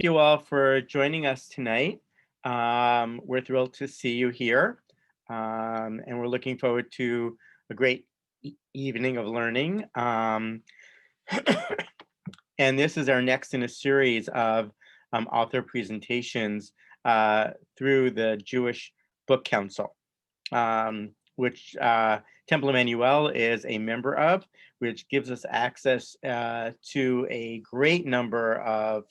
you all for joining us tonight. We're thrilled to see you here, and we're looking forward to a great evening of learning. And this is our next in a series of author presentations through the Jewish Book Council, which Temple Emanu-El is a member of, which gives us access to a great number of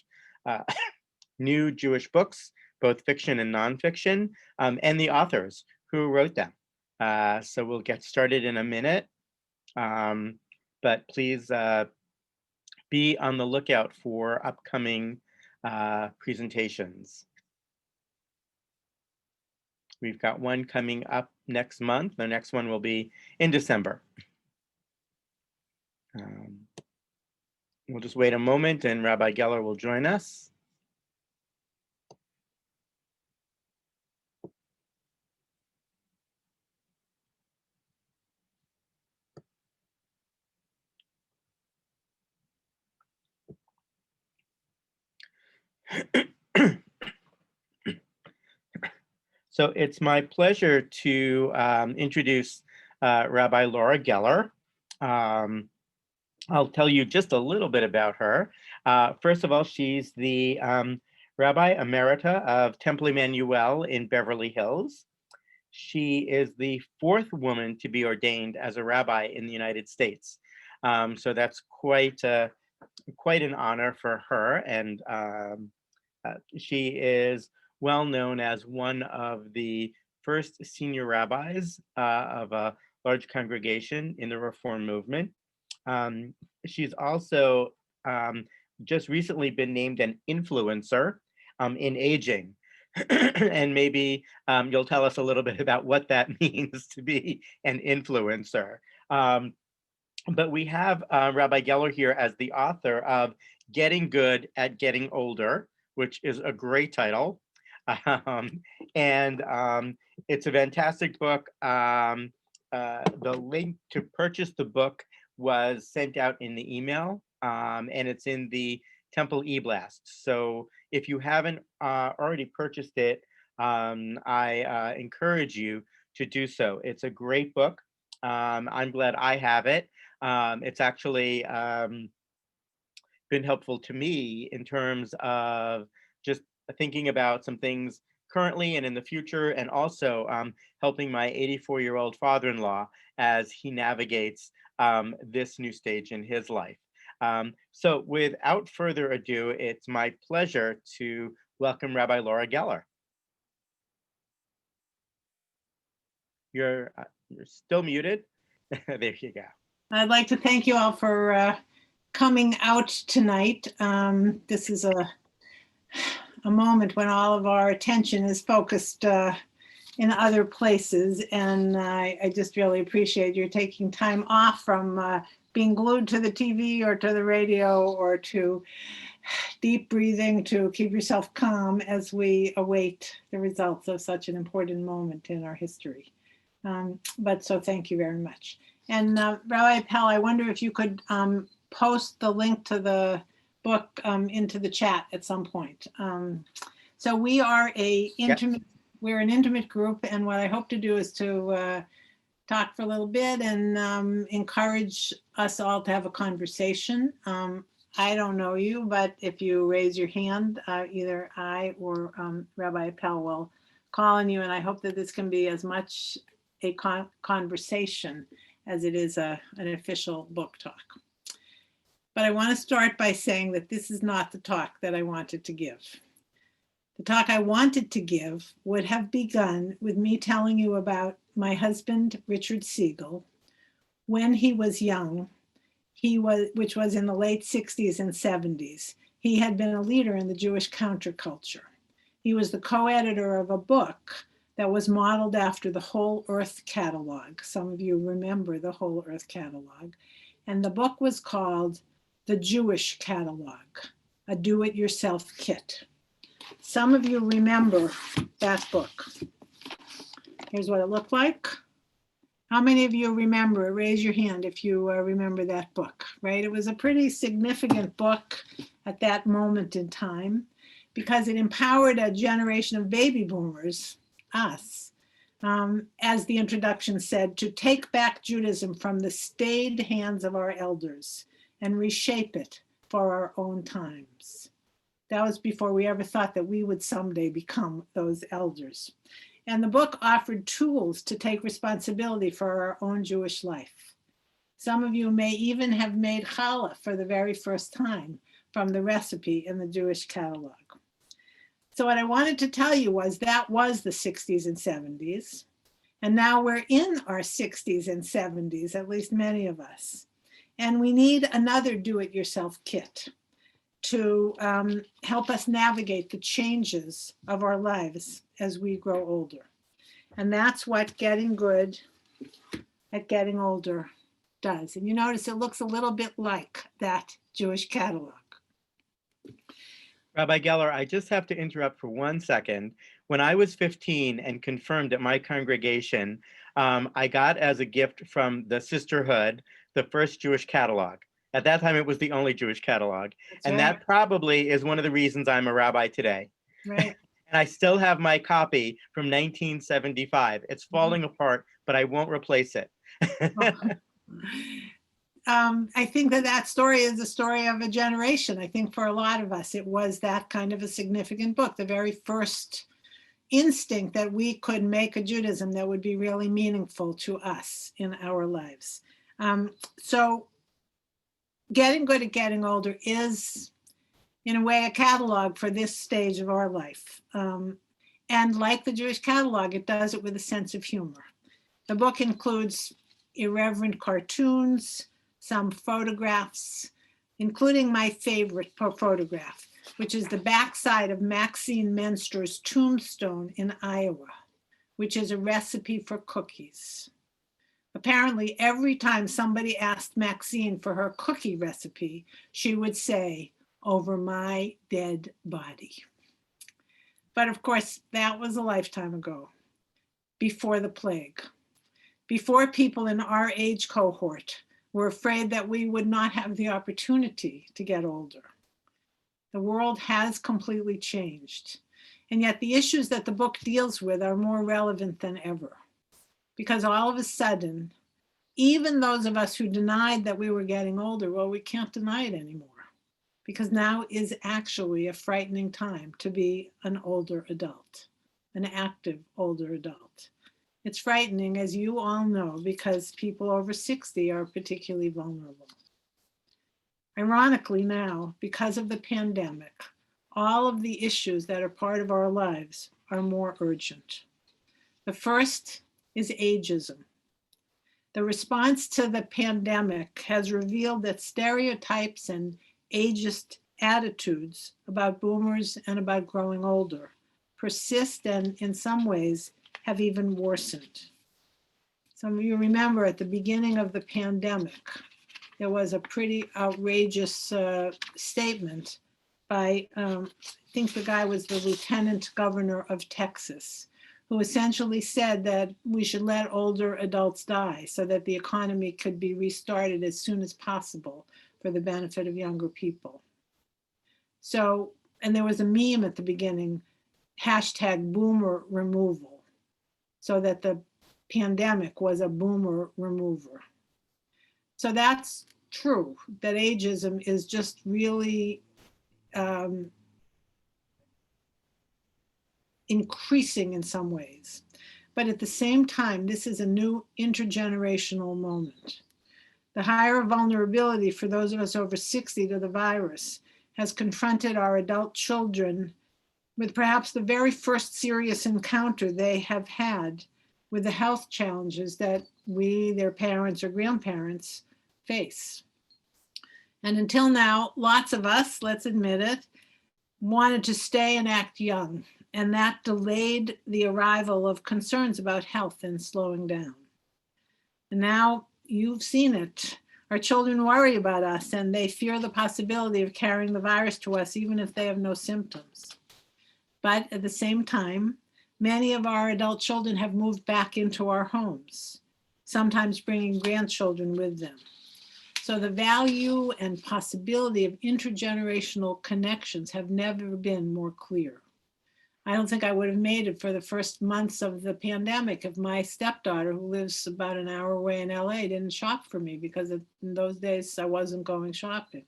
new Jewish books, both fiction and nonfiction, and the authors who wrote them. So we'll get started in a minute, but please be on the lookout for upcoming presentations. We've got one coming up next month. The next one will be in December. We'll just wait a moment and Rabbi Geller will join us. So it's my pleasure to introduce Rabbi Laura Geller. I'll tell you just a little bit about her. First of all, she's the Rabbi Emerita of Temple Emanu-El in Beverly Hills. She is the fourth woman to be ordained as a rabbi in the United States. So that's quite an honor for her. And she is well known as one of the first senior rabbis of a large congregation in the Reform movement. She's also just recently been named an influencer in aging. And maybe you'll tell us a little bit about what that means to be an influencer. But we have Rabbi Geller here as the author of Getting Good at Getting Older, which is a great title. And it's a fantastic book. The link to purchase the book was sent out in the email, and it's in the Temple eBlast. So if you haven't already purchased it, I encourage you to do so. It's a great book. I'm glad I have it. It's actually been helpful to me in terms of just thinking about some things currently and in the future, and also helping my 84-year-old father-in-law as he navigates this new stage in his life. So without further ado, it's my pleasure to welcome Rabbi Laura Geller. You're still muted. There you go. I'd like to thank you all for coming out tonight. This is a moment when all of our attention is focused in other places, and I just really appreciate your taking time off from being glued to the TV or to the radio or to deep breathing to keep yourself calm as we await the results of such an important moment in our history. But so thank you very much. And Rabbi Appel, I wonder if you could post the link to the book into the chat at some point. So we are we're an intimate group, and what I hope to do is to talk for a little bit and encourage us all to have a conversation. I don't know you, but if you raise your hand, either I or Rabbi Appel will call on you, and I hope that this can be as much a conversation as it is an official book talk. But I want to start by saying that this is not the talk that I wanted to give. The talk I wanted to give would have begun with me telling you about my husband, Richard Siegel. When he was young, which was in the late 60s and 70s, he had been a leader in the Jewish counterculture. He was the co-editor of a book that was modeled after the Whole Earth Catalog. Some of you remember the Whole Earth Catalog. And the book was called The Jewish Catalog, a do-it-yourself kit. Some of you remember that book. Here's what it looked like. How many of you remember? Raise your hand if you remember that book, right? It was a pretty significant book at that moment in time. because it empowered a generation of baby boomers, us, as the introduction said, to take back Judaism from the staid hands of our elders and reshape it for our own times. That was before we ever thought that we would someday become those elders. And the book offered tools to take responsibility for our own Jewish life. Some of you may even have made challah for the very first time from the recipe in the Jewish catalog. So what I wanted to tell you was that was the 60s and 70s. And now we're in our 60s and 70s, at least many of us. And we need another do-it-yourself kit to help us navigate the changes of our lives as we grow older. And that's what Getting Good at Getting Older does. And you notice it looks a little bit like that Jewish catalog. Rabbi Geller, I just have to interrupt for 1 second. When I was 15 and confirmed at my congregation, I got as a gift from the sisterhood the first Jewish catalog. At that time, it was the only Jewish catalog. That's and right. That probably is one of the reasons I'm a rabbi today. Right. And I still have my copy from 1975. It's falling apart, but I won't replace it. I think that story is the story of a generation. I think for a lot of us, it was that kind of a significant book, the very first instinct that we could make a Judaism that would be really meaningful to us in our lives. So Getting Good at Getting Older is, in a way, a catalog for this stage of our life. And like the Jewish catalog, it does it with a sense of humor. The book includes irreverent cartoons, some photographs, including my favorite photograph, which is the backside of Maxine Menster's tombstone in Iowa, which is a recipe for cookies. Apparently, every time somebody asked Maxine for her cookie recipe, she would say, "Over my dead body." But of course, that was a lifetime ago, before the plague, before people in our age cohort were afraid that we would not have the opportunity to get older. The world has completely changed. And yet the issues that the book deals with are more relevant than ever. Because all of a sudden, even those of us who denied that we were getting older, well, we can't deny it anymore. Because now is actually a frightening time to be an older adult, an active older adult. It's frightening, as you all know, because people over 60 are particularly vulnerable. Ironically now, because of the pandemic, all of the issues that are part of our lives are more urgent. The first is ageism. The response to the pandemic has revealed that stereotypes and ageist attitudes about boomers and about growing older persist and in some ways have even worsened. Some of you remember at the beginning of the pandemic, there was a pretty outrageous statement by, I think the guy was the lieutenant governor of Texas, who essentially said that we should let older adults die so that the economy could be restarted as soon as possible for the benefit of younger people. So, and there was a meme at the beginning, #boomer removal, so that the pandemic was a boomer remover. So that's true, that ageism is just really increasing in some ways. But at the same time, this is a new intergenerational moment. The higher vulnerability for those of us over 60 to the virus has confronted our adult children with perhaps the very first serious encounter they have had with the health challenges that we, their parents or grandparents, face. And until now, lots of us, let's admit it, wanted to stay and act young, and that delayed the arrival of concerns about health and slowing down. And now you've seen it. Our children worry about us and they fear the possibility of carrying the virus to us even if they have no symptoms. But at the same time, many of our adult children have moved back into our homes, sometimes bringing grandchildren with them. So the value and possibility of intergenerational connections have never been more clear. I don't think I would have made it for the first months of the pandemic if my stepdaughter, who lives about an hour away in LA, didn't shop for me, because in those days I wasn't going shopping.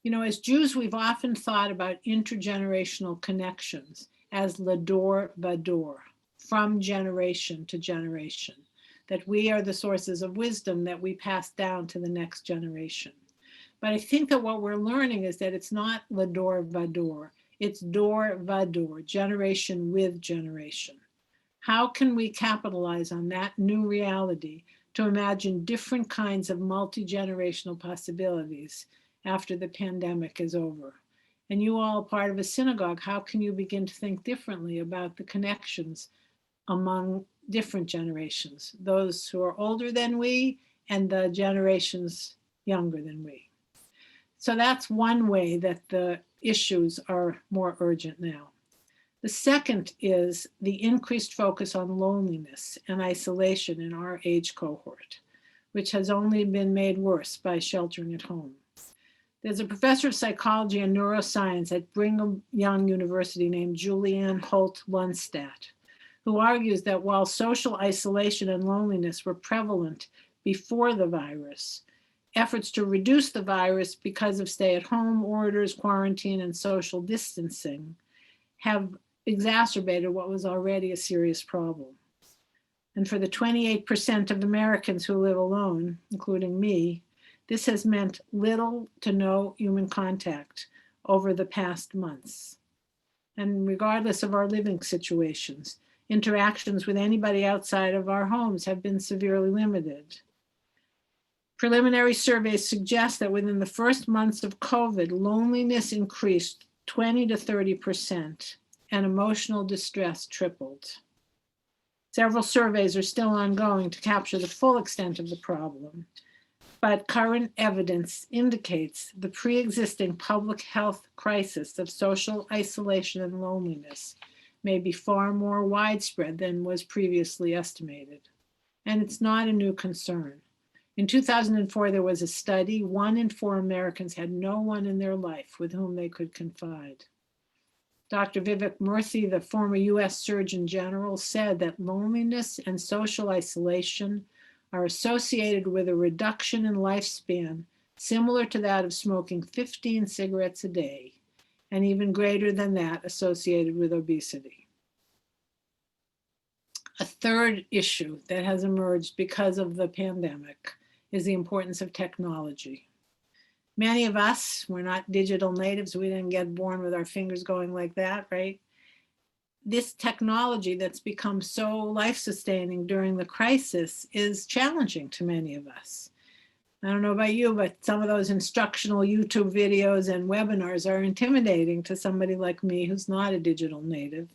You know, as Jews, we've often thought about intergenerational connections as lador vador, from generation to generation, that we are the sources of wisdom that we pass down to the next generation. But I think that what we're learning is that it's not lador vador, it's dor vador, generation with generation. How can we capitalize on that new reality to imagine different kinds of multi-generational possibilities after the pandemic is over? And you all part of a synagogue, how can you begin to think differently about the connections among different generations, those who are older than we and the generations younger than we? So that's one way that the issues are more urgent now. The second is the increased focus on loneliness and isolation in our age cohort, which has only been made worse by sheltering at home. There's a professor of psychology and neuroscience at Brigham Young University named Julianne Holt-Lundstadt, who argues that while social isolation and loneliness were prevalent before the virus, efforts to reduce the virus because of stay-at-home orders, quarantine, and social distancing have exacerbated what was already a serious problem. And for the 28% of Americans who live alone, including me, this has meant little to no human contact over the past months. And regardless of our living situations, interactions with anybody outside of our homes have been severely limited. Preliminary surveys suggest that within the first months of COVID, loneliness increased 20 to 30%, and emotional distress tripled. Several surveys are still ongoing to capture the full extent of the problem, but current evidence indicates the pre-existing public health crisis of social isolation and loneliness may be far more widespread than was previously estimated. And it's not a new concern. In 2004, there was a study. 1 in 4 Americans had no one in their life with whom they could confide. Dr. Vivek Murthy, the former US Surgeon General, said that loneliness and social isolation are associated with a reduction in lifespan similar to that of smoking 15 cigarettes a day, and even greater than that associated with obesity. A third issue that has emerged because of the pandemic is the importance of technology. Many of us, we're not digital natives. We didn't get born with our fingers going like that, right? This technology that's become so life-sustaining during the crisis is challenging to many of us. I don't know about you, but some of those instructional YouTube videos and webinars are intimidating to somebody like me who's not a digital native.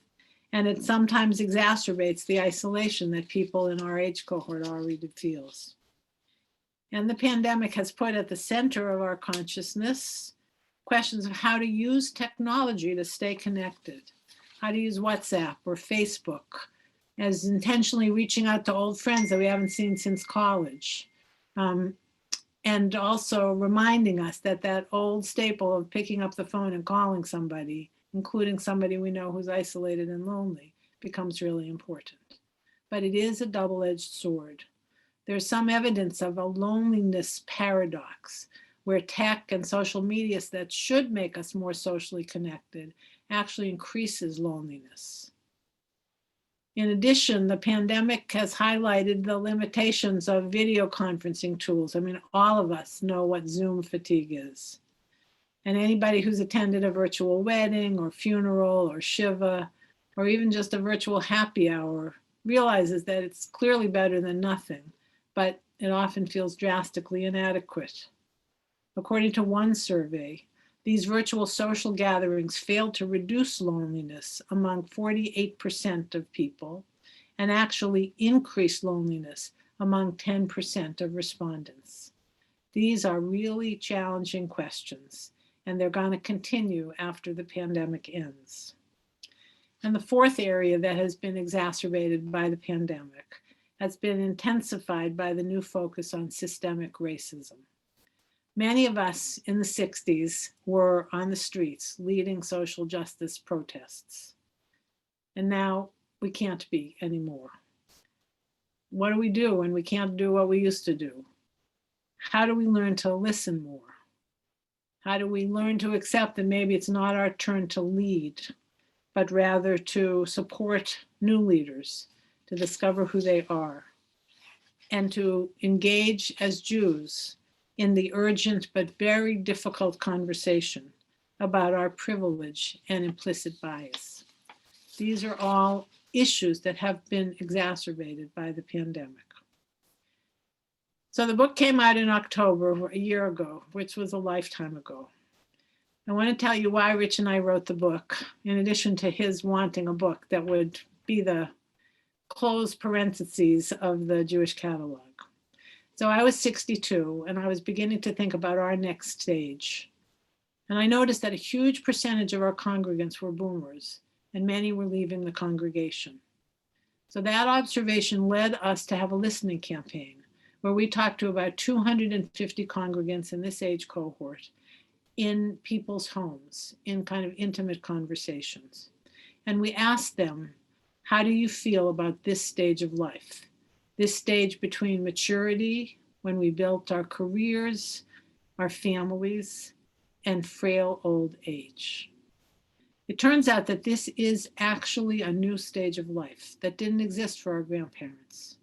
And it sometimes exacerbates the isolation that people in our age cohort already feels. And the pandemic has put at the center of our consciousness questions of how to use technology to stay connected, how to use WhatsApp or Facebook as intentionally reaching out to old friends that we haven't seen since college. And also reminding us that that old staple of picking up the phone and calling somebody, including somebody we know who's isolated and lonely, becomes really important. But it is a double-edged sword. There's some evidence of a loneliness paradox where tech and social media that should make us more socially connected actually increases loneliness. In addition, the pandemic has highlighted the limitations of video conferencing tools. I mean, all of us know what Zoom fatigue is. And anybody who's attended a virtual wedding or funeral or Shiva, or even just a virtual happy hour, realizes that it's clearly better than nothing, but it often feels drastically inadequate. According to one survey, these virtual social gatherings failed to reduce loneliness among 48% of people and actually increased loneliness among 10% of respondents. These are really challenging questions, and they're going to continue after the pandemic ends. And the fourth area that has been exacerbated by the pandemic has been intensified by the new focus on systemic racism. Many of us in the 60s were on the streets leading social justice protests. And now we can't be anymore. What do we do when we can't do what we used to do? How do we learn to listen more? How do we learn to accept that maybe it's not our turn to lead, but rather to support new leaders, to discover who they are, and to engage as Jews in the urgent but very difficult conversation about our privilege and implicit bias. These are all issues that have been exacerbated by the pandemic. So the book came out in October, a year ago, which was a lifetime ago. I want to tell you why Rich and I wrote the book, in addition to his wanting a book that would be the closed parentheses of the Jewish catalog. So I was 62 and I was beginning to think about our next stage. And I noticed that a huge percentage of our congregants were boomers and many were leaving the congregation. So that observation led us to have a listening campaign where we talked to about 250 congregants in this age cohort in people's homes, in kind of intimate conversations. And we asked them, how do you feel about this stage of life? This stage between maturity, when we built our careers, our families, and frail old age. It turns out that this is actually a new stage of life that didn't exist for our grandparents.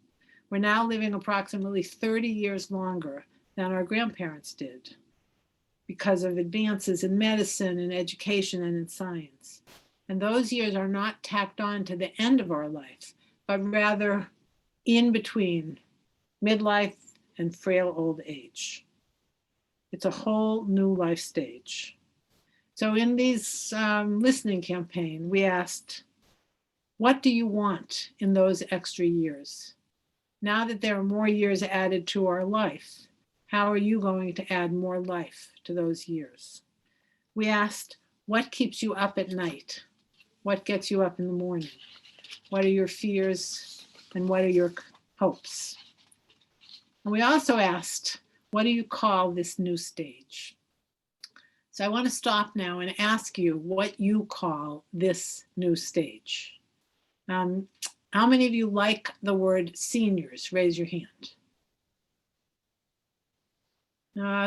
We're now living approximately 30 years longer than our grandparents did because of advances in medicine and education and in science. And those years are not tacked on to the end of our life, but rather in between midlife and frail old age. It's a whole new life stage. So in these listening campaign, we asked, what do you want in those extra years? Now that there are more years added to our life, how are you going to add more life to those years? We asked, what keeps you up at night? What gets you up in the morning? What are your fears and what are your hopes? And we also asked, what do you call this new stage? So I want to stop now and ask you what you call this new stage. How many of you like the word seniors? Raise your hand.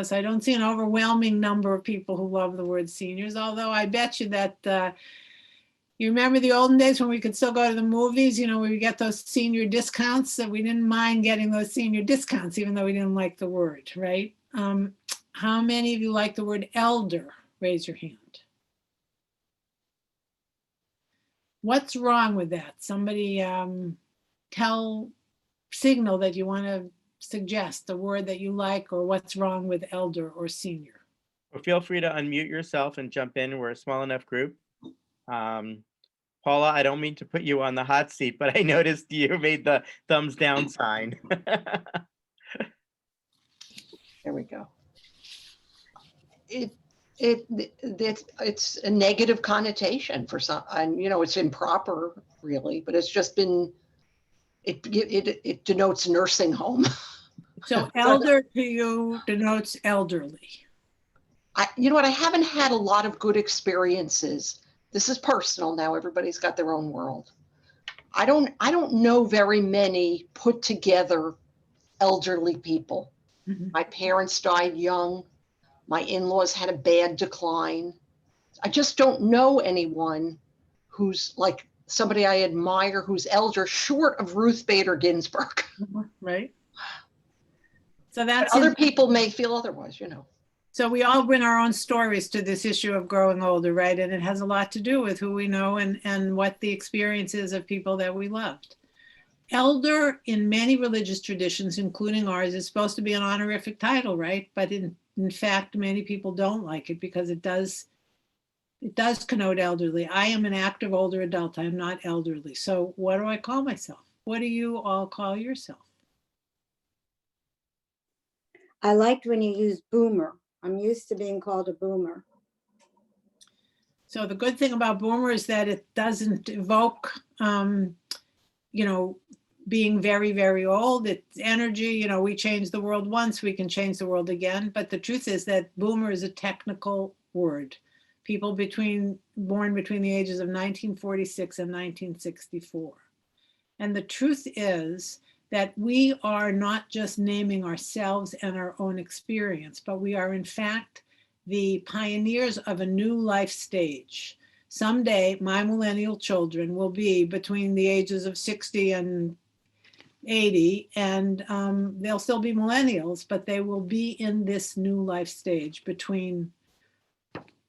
So I don't see an overwhelming number of people who love the word seniors, although I bet you that you remember the olden days when we could still go to the movies, where we get those senior discounts, that we didn't mind getting those senior discounts, even though we didn't like the word, right? How many of you like the word elder? Raise your hand. What's wrong with that? Somebody signal that you want to suggest the word that you like, or what's wrong with elder or senior. Well, feel free to unmute yourself and jump in. We're a small enough group. Paula, I don't mean to put you on the hot seat, but I noticed you made the thumbs down sign. There we go. It's a negative connotation for some, and it's improper really, but it's just been, it denotes nursing home. So elder to you denotes elderly. You know what, I haven't had a lot of good experiences. This is personal now, everybody's got their own world. I don't know very many put together elderly people. Mm-hmm. My parents died young. My in-laws had a bad decline. I just don't know anyone who's like somebody I admire who's elder, short of Ruth Bader Ginsburg. Right. So that's but other people may feel otherwise, So we all bring our own stories to this issue of growing older, right? And it has a lot to do with who we know and what the experience is of people that we loved. Elder in many religious traditions, including ours, is supposed to be an honorific title, right? But in fact, many people don't like it because it does connote elderly. I am an active older adult. I'm not elderly. So what do I call myself? What do you all call yourself? I liked when you used boomer. I'm used to being called a boomer. So the good thing about boomer is that it doesn't evoke, being very, very old. It's energy. You know, we changed the world once, we can change the world again. But the truth is that boomer is a technical word. People born between the ages of 1946 and 1964. And the truth is that we are not just naming ourselves and our own experience, but we are in fact the pioneers of a new life stage. Someday, my millennial children will be between the ages of 60 and 80, and they'll still be millennials, but they will be in this new life stage between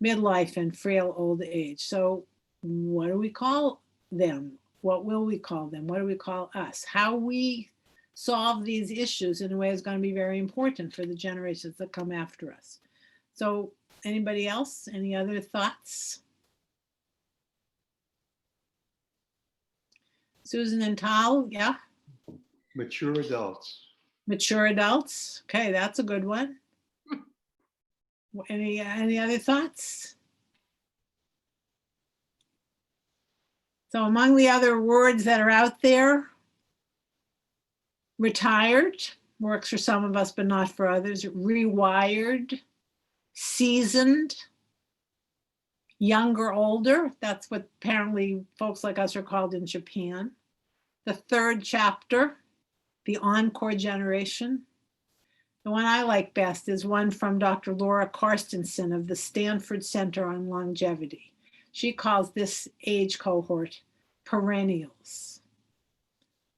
midlife and frail old age. So what do we call them? What will we call them? What do we call us? How we solve these issues in a way is going to be very important for the generations that come after us. So anybody else? Any other thoughts? Susan and Tal, yeah? Mature adults. Mature adults. Okay, that's a good one. Any other thoughts? So among the other words that are out there, retired works for some of us, but not for others. Rewired, seasoned, younger, older. That's what apparently folks like us are called in Japan. The third chapter, the Encore Generation. The one I like best is one from Dr. Laura Carstensen of the Stanford Center on Longevity. She calls this age cohort perennials.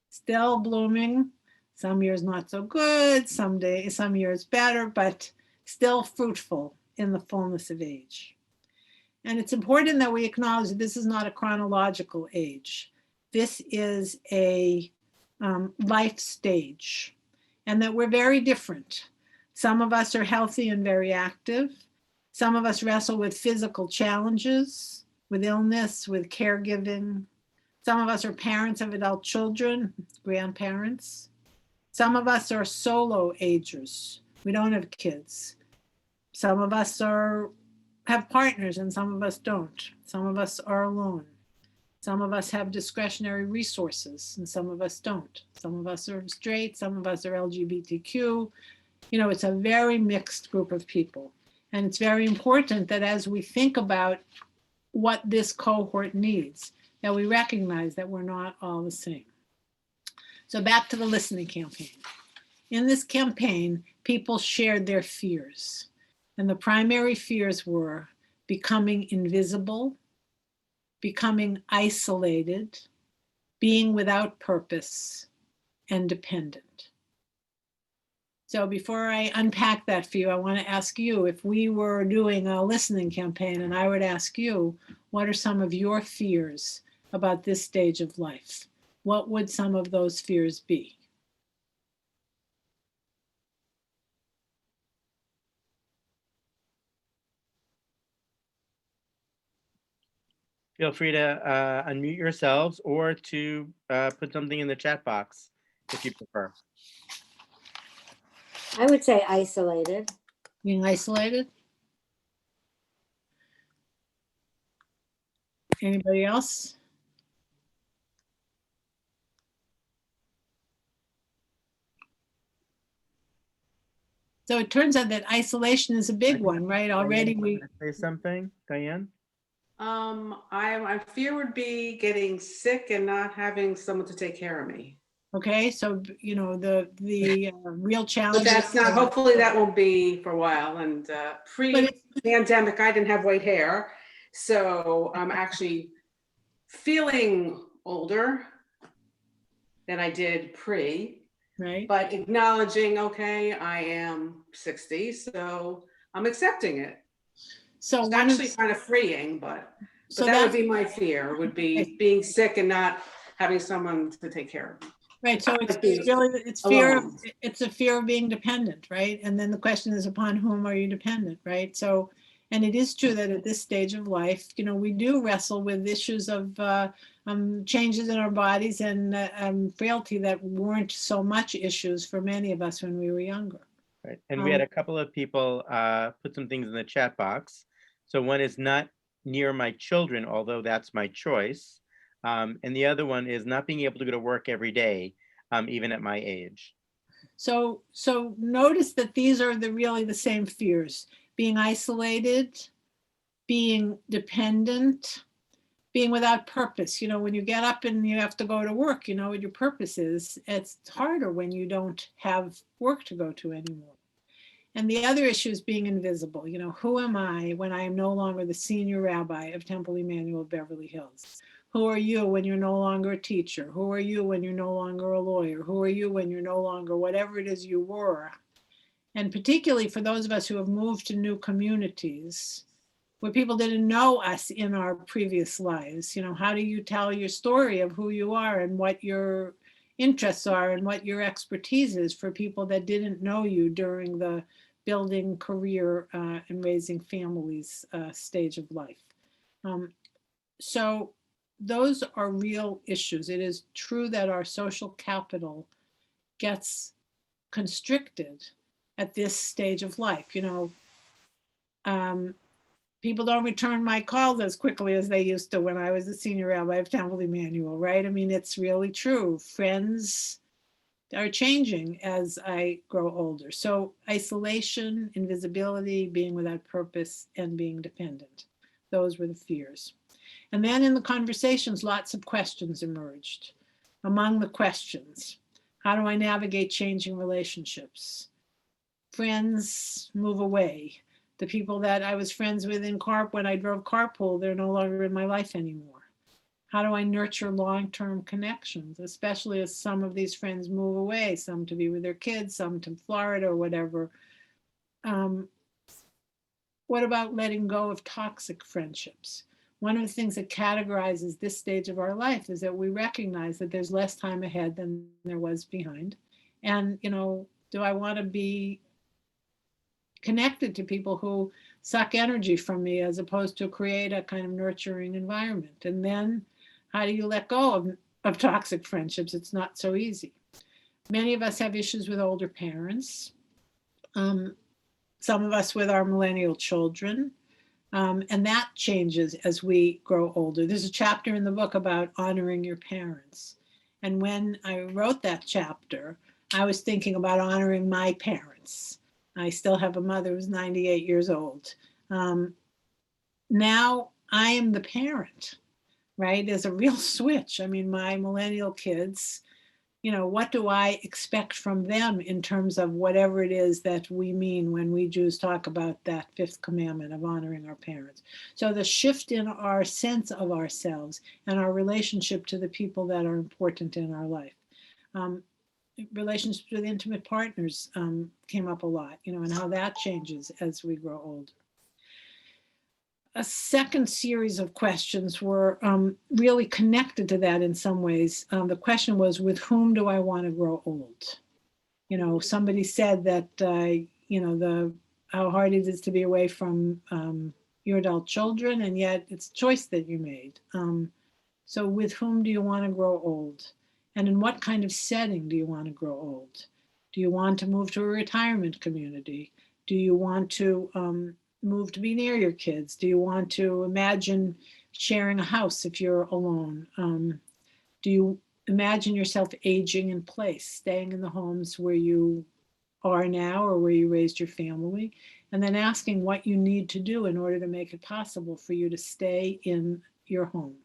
Still blooming, some years not so good, some years better, but still fruitful in the fullness of age. And it's important that we acknowledge that this is not a chronological age. This is a life stage, and that we're very different. Some of us are healthy and very active. Some of us wrestle with physical challenges, with illness, with caregiving. Some of us are parents of adult children, grandparents. Some of us are solo agers. We don't have kids. Some of us have partners and some of us don't. Some of us are alone. Some of us have discretionary resources and some of us don't. Some of us are straight, some of us are LGBTQ. You know, it's a very mixed group of people. And it's very important that as we think about what this cohort needs, that we recognize that we're not all the same. So back to the listening campaign. In this campaign, people shared their fears. And the primary fears were becoming invisible, becoming isolated, being without purpose, and dependent. So before I unpack that for you, I want to ask you, if we were doing a listening campaign and I would ask you, what are some of your fears about this stage of life? What would some of those fears be? Feel free to unmute yourselves or to put something in the chat box if you prefer. I would say isolated. Being isolated? Anybody else? So it turns out that isolation is a big one, right? Already we say something, Diane? My fear would be getting sick and not having someone to take care of me. okay. So you know the real challenge. But that's not. Hopefully, that won't be for a while. And pre-pandemic, I didn't have white hair, so I'm actually feeling older than I did pre. Right. But acknowledging, okay, I am 60, so I'm accepting it. So it's actually kind of freeing, but so that would be my fear, would be being sick and not having someone to take care of me. Right. So it's really, it's a fear of being dependent, right? And then the question is, upon whom are you dependent, right? So, and it is true that at this stage of life, you know, we do wrestle with issues of changes in our bodies and frailty that weren't so much issues for many of us when we were younger. Right. And we had a couple of people put some things in the chat box. So one is not near my children, although that's my choice. And the other one is not being able to go to work every day. even at my age. So notice that these are really the same fears: being isolated, being dependent, being without purpose. When you get up and you have to go to work, you know what your purpose is. It's harder when you don't have work to go to anymore. And the other issue is being invisible. Who am I when I am no longer the senior rabbi of Temple Emanu-El Beverly Hills? Who are you when you're no longer a teacher? Who are you when you're no longer a lawyer? Who are you when you're no longer whatever it is you were? And particularly for those of us who have moved to new communities where people didn't know us in our previous lives, how do you tell your story of who you are and what your interests are and what your expertise is for people that didn't know you during the building career and raising families stage of life? So those are real issues. It is true that our social capital gets constricted at this stage of life. People don't return my calls as quickly as they used to when I was the senior rabbi of Temple Emanu-El, right? I mean, it's really true. Friends are changing as I grow older. So isolation, invisibility, being without purpose, and being dependent. Those were the fears. And then in the conversations, lots of questions emerged. Among the questions, how do I navigate changing relationships? Friends move away. The people that I was friends with when I drove carpool, they're no longer in my life anymore. How do I nurture long-term connections, especially as some of these friends move away, some to be with their kids, some to Florida or whatever? What about letting go of toxic friendships? One of the things that categorizes this stage of our life is that we recognize that there's less time ahead than there was behind. And, do I want to be connected to people who suck energy from me as opposed to create a kind of nurturing environment? And then how do you let go of toxic friendships? It's not so easy. Many of us have issues with older parents. Some of us with our millennial children. And that changes as we grow older. There's a chapter in the book about honoring your parents. And when I wrote that chapter, I was thinking about honoring my parents. I still have a mother who's 98 years old. Now I am the parent, right? There's a real switch. I mean, my millennial kids, what do I expect from them in terms of whatever it is that we mean when we Jews talk about that fifth commandment of honoring our parents? So the shift in our sense of ourselves and our relationship to the people that are important in our life. Relationships with intimate partners came up a lot, and how that changes as we grow older. A second series of questions were really connected to that in some ways. The question was, with whom do I want to grow old? Somebody said that, how hard it is to be away from your adult children, and yet it's a choice that you made. So with whom do you want to grow old? And in what kind of setting do you want to grow old? Do you want to move to a retirement community? Do you want to move to be near your kids? Do you want to imagine sharing a house if you're alone? Do you imagine yourself aging in place, staying in the homes where you are now or where you raised your family? And then asking what you need to do in order to make it possible for you to stay in your home.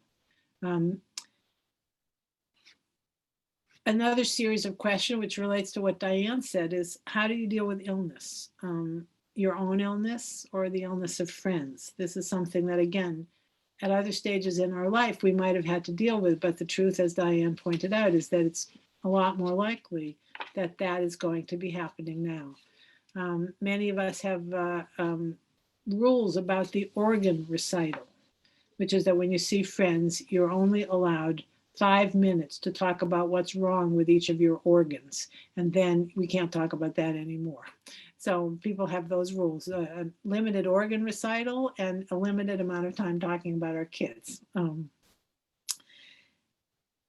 Another series of questions, which relates to what Diane said, is how do you deal with illness? Your own illness or the illness of friends? This is something that, again, at other stages in our life, we might have had to deal with. But the truth, as Diane pointed out, is that it's a lot more likely that that is going to be happening now. Many of us have rules about the organ recital, which is that when you see friends, you're only allowed 5 minutes to talk about what's wrong with each of your organs. And then we can't talk about that anymore. So people have those rules, a limited organ recital and a limited amount of time talking about our kids. And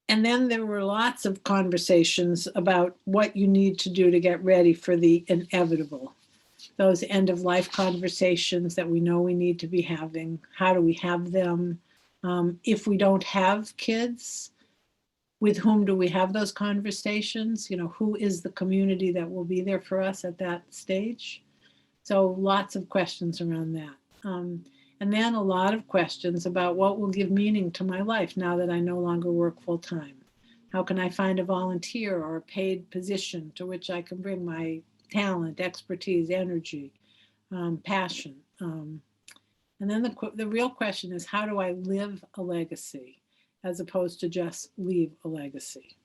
then there were lots of conversations about what you need to do to get ready for the inevitable. Those end of life conversations that we know we need to be having. How do we have them? If we don't have kids, with whom do we have those conversations? You know, who is the community that will be there for us at that stage? So lots of questions around that. And then a lot of questions about what will give meaning to my life now that I no longer work full time. How can I find a volunteer or a paid position to which I can bring my talent, expertise, energy, passion? And then the real question is, how do I live a legacy as opposed to just leave a legacy?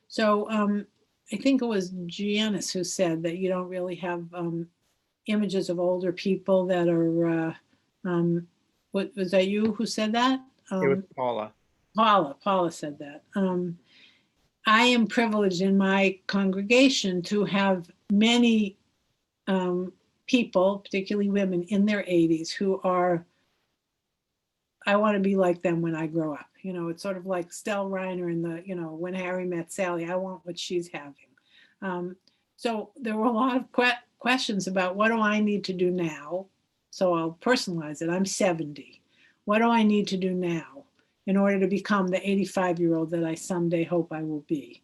So I think it was Janice who said that you don't really have images of older people that are, what was that, you who said that? It was Paula. Paula said that. I am privileged in my congregation to have many people, particularly women in their 80s, who are, I want to be like them when I grow up. You know, it's sort of like Stell Reiner in the, you know, When Harry Met Sally, I want what she's having. So there were a lot of questions about what do I need to do now? So I'll personalize it. I'm 70. What do I need to do now in order to become the 85-year-old that I someday hope I will be?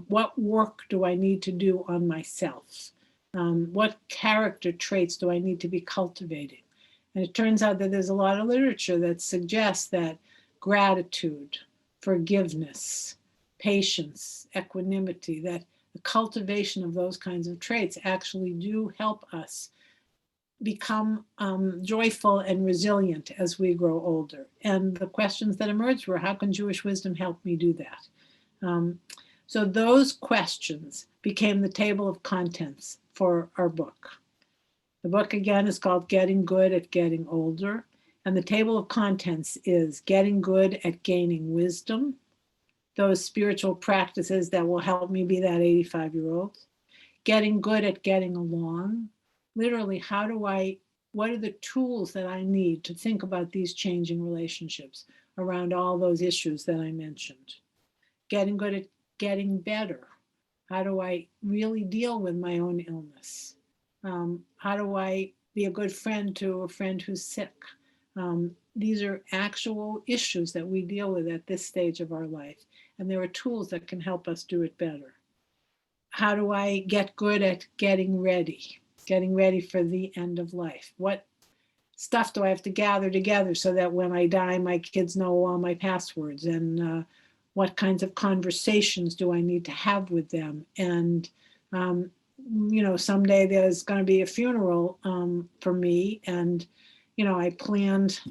What work do I need to do on myself? What character traits do I need to be cultivating? And it turns out that there's a lot of literature that suggests that gratitude, forgiveness, patience, equanimity, that the cultivation of those kinds of traits actually do help us become joyful and resilient as we grow older. And the questions that emerged were, how can Jewish wisdom help me do that? So those questions became the table of contents for our book. The book, again, is called Getting Good at Getting Older. And the table of contents is getting good at gaining wisdom, those spiritual practices that will help me be that 85-year-old, getting good at getting along. Literally, what are the tools that I need to think about these changing relationships around all those issues that I mentioned? Getting good at getting better. How do I really deal with my own illness? How do I be a good friend to a friend who's sick? These are actual issues that we deal with at this stage of our life, and there are tools that can help us do it better. How do I get good at getting ready for the end of life? What stuff do I have to gather together so that when I die, my kids know all my passwords? And what kinds of conversations do I need to have with them? And you know, someday there's going to be a funeral for me, and you know, I planned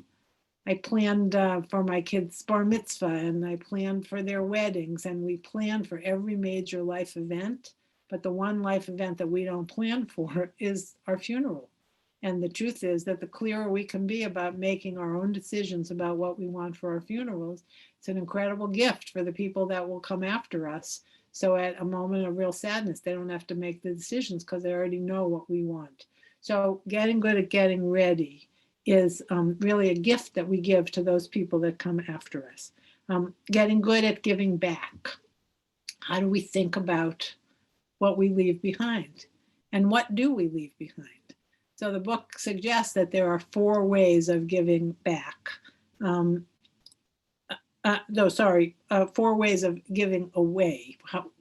for my kids' bar mitzvah, and I planned for their weddings, and we planned for every major life event. But the one life event that we don't plan for is our funeral. And the truth is that the clearer we can be about making our own decisions about what we want for our funerals, it's an incredible gift for the people that will come after us. So at a moment of real sadness, they don't have to make the decisions because they already know what we want. So getting good at getting ready is really a gift that we give to those people that come after us. Getting good at giving back. How do we think about what we leave behind? And what do we leave behind? So the book suggests that there are 4 ways of giving back. 4 ways of giving away.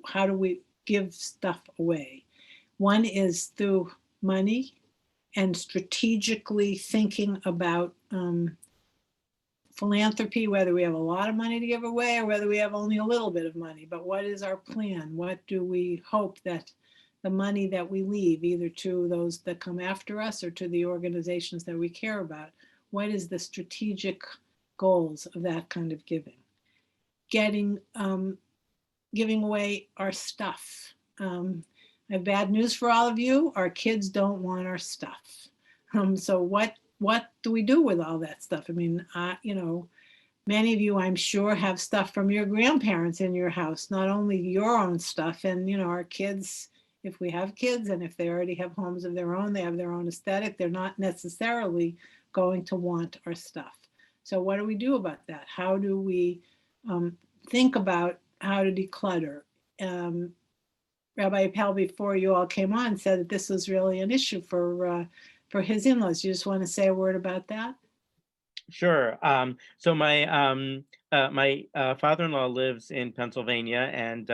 How do we give stuff away? One is through money and strategically thinking about philanthropy, whether we have a lot of money to give away or whether we have only a little bit of money. But what is our plan? What do we hope that the money that we leave, either to those that come after us or to the organizations that we care about, what is the strategic goals of that kind of giving? Giving away our stuff. I have bad news for all of you. Our kids don't want our stuff. So what do we do with all that stuff? I mean, you know, many of you, I'm sure, have stuff from your grandparents in your house, not only your own stuff. And, you know, our kids, if we have kids and if they already have homes of their own, they have their own aesthetic, they're not necessarily going to want our stuff. So what do we do about that? How do we think about how to declutter? Rabbi Appel, before you all came on, said that this was really an issue for his in-laws. You just want to say a word about that? Sure. So my My father-in-law lives in Pennsylvania, and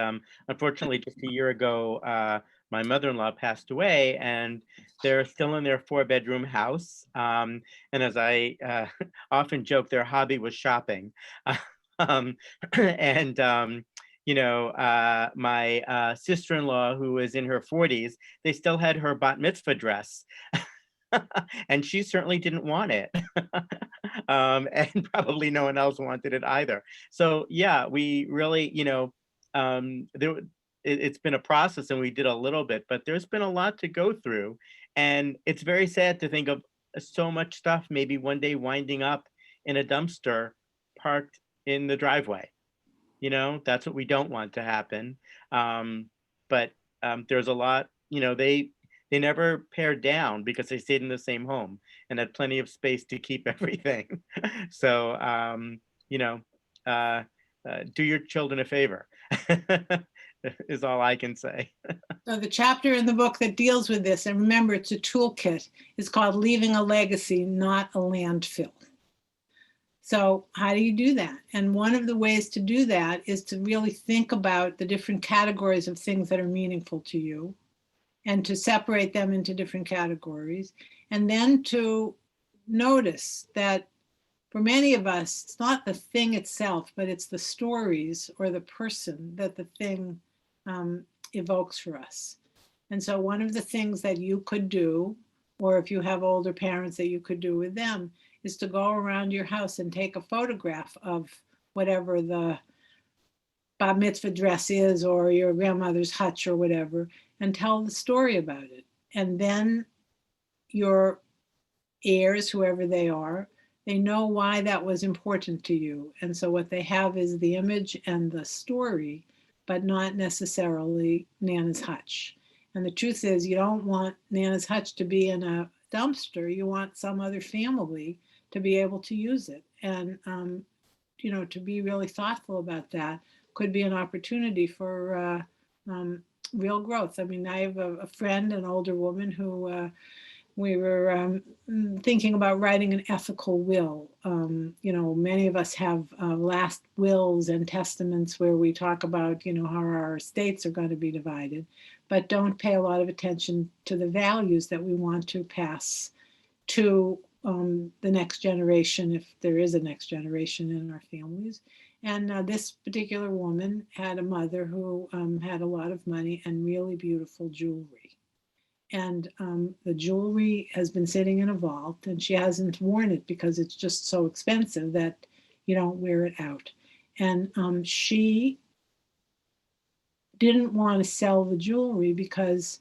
unfortunately, just a year ago, my mother-in-law passed away, and they're still in their four-bedroom house. And as I often joke, their hobby was shopping. um, and my sister-in-law, who is in her 40s, they still had her bat mitzvah dress. And she certainly didn't want it. And probably no one else wanted it either. So yeah, we really, it's been a process and we did a little bit, but there's been a lot to go through. And it's very sad to think of so much stuff maybe one day winding up in a dumpster parked in the driveway. That's what we don't want to happen. But there's a lot, they never pared down because they stayed in the same home and had plenty of space to keep everything. So, uh, do your children a favor is all I can say. So the chapter in the book that deals with this, and remember, it's a toolkit, is called Leaving a Legacy, Not a Landfill. So how do you do that? And one of the ways to do that is to really think about the different categories of things that are meaningful to you, and to separate them into different categories. And then to notice that for many of us, it's not the thing itself, but it's the stories or the person that the thing evokes for us. And so one of the things that you could do, or if you have older parents that you could do with them, is to go around your house and take a photograph of whatever the bat mitzvah dress is, or your grandmother's hutch or whatever, and tell the story about it. And then your heirs, whoever they are, they know why that was important to you. And so what they have is the image and the story, but not necessarily Nana's hutch. And the truth is, you don't want Nana's hutch to be in a dumpster. You want some other family to be able to use it. And, to be really thoughtful about that could be an opportunity for real growth. I mean, I have a friend, an older woman, who we were thinking about writing an ethical will. Many of us have last wills and testaments where we talk about, how our estates are going to be divided, but don't pay a lot of attention to the values that we want to pass to the next generation, if there is a next generation in our families. And this particular woman had a mother who had a lot of money and really beautiful jewelry. And the jewelry has been sitting in a vault, and she hasn't worn it because it's just so expensive that you don't wear it out. And she didn't want to sell the jewelry because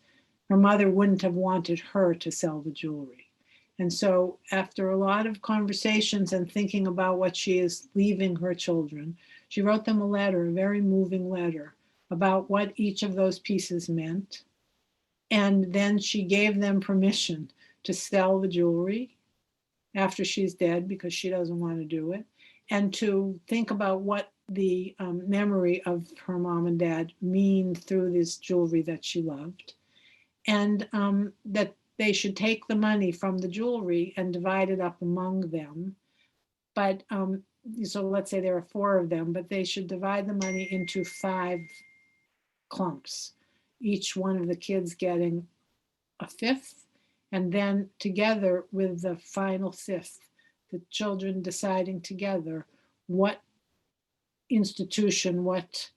her mother wouldn't have wanted her to sell the jewelry. And so after a lot of conversations and thinking about what she is leaving her children, she wrote them a letter, a very moving letter, about what each of those pieces meant. And then she gave them permission to sell the jewelry after she's dead because she doesn't want to do it, and to think about what the memory of her mom and dad mean through this jewelry that she loved, and that they should take the money from the jewelry and divide it up among them. But so let's say there are 4 of them, but they should divide the money into 5 clumps, each one of the kids getting a fifth, and then together with the final fifth, the children deciding together what institution, what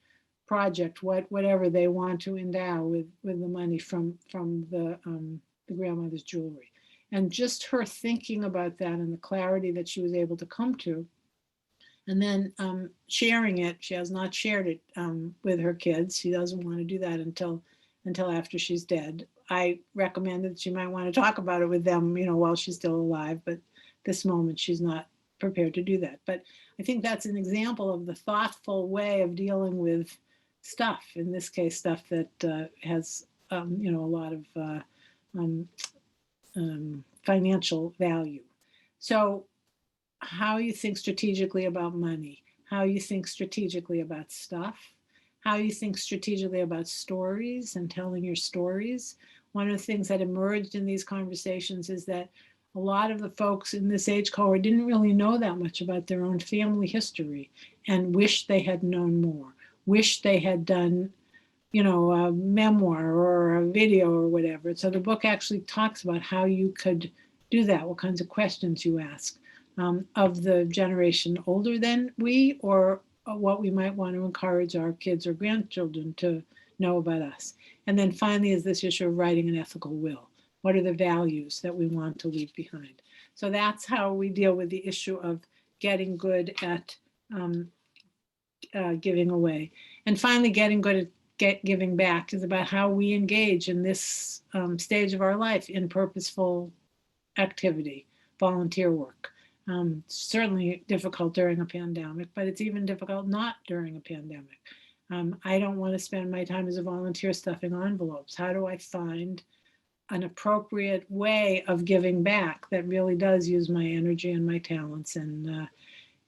project, whatever they want to endow with the money from the grandmother's jewelry. And just her thinking about that and the clarity that she was able to come to, and then sharing it. She has not shared it with her kids. She doesn't want to do that until after she's dead. I recommend that she might want to talk about it with them, while she's still alive, but this moment she's not prepared to do that. But I think that's an example of the thoughtful way of dealing with stuff, in this case, stuff that has, a lot of financial value. So how you think strategically about money, how you think strategically about stuff, how you think strategically about stories and telling your stories. One of the things that emerged in these conversations is that a lot of the folks in this age cohort didn't really know that much about their own family history and wish they had known more, wish they had done, a memoir or a video or whatever. So the book actually talks about how you could do that, what kinds of questions you ask of the generation older than we, or what we might want to encourage our kids or grandchildren to know about us. And then finally is this issue of writing an ethical will. What are the values that we want to leave behind? So that's how we deal with the issue of getting good at giving away. And finally, getting good at giving back is about how we engage in this stage of our life in purposeful activity, volunteer work. Certainly difficult during a pandemic, but it's even difficult not during a pandemic. I don't want to spend my time as a volunteer stuffing envelopes. How do I find an appropriate way of giving back that really does use my energy and my talents? And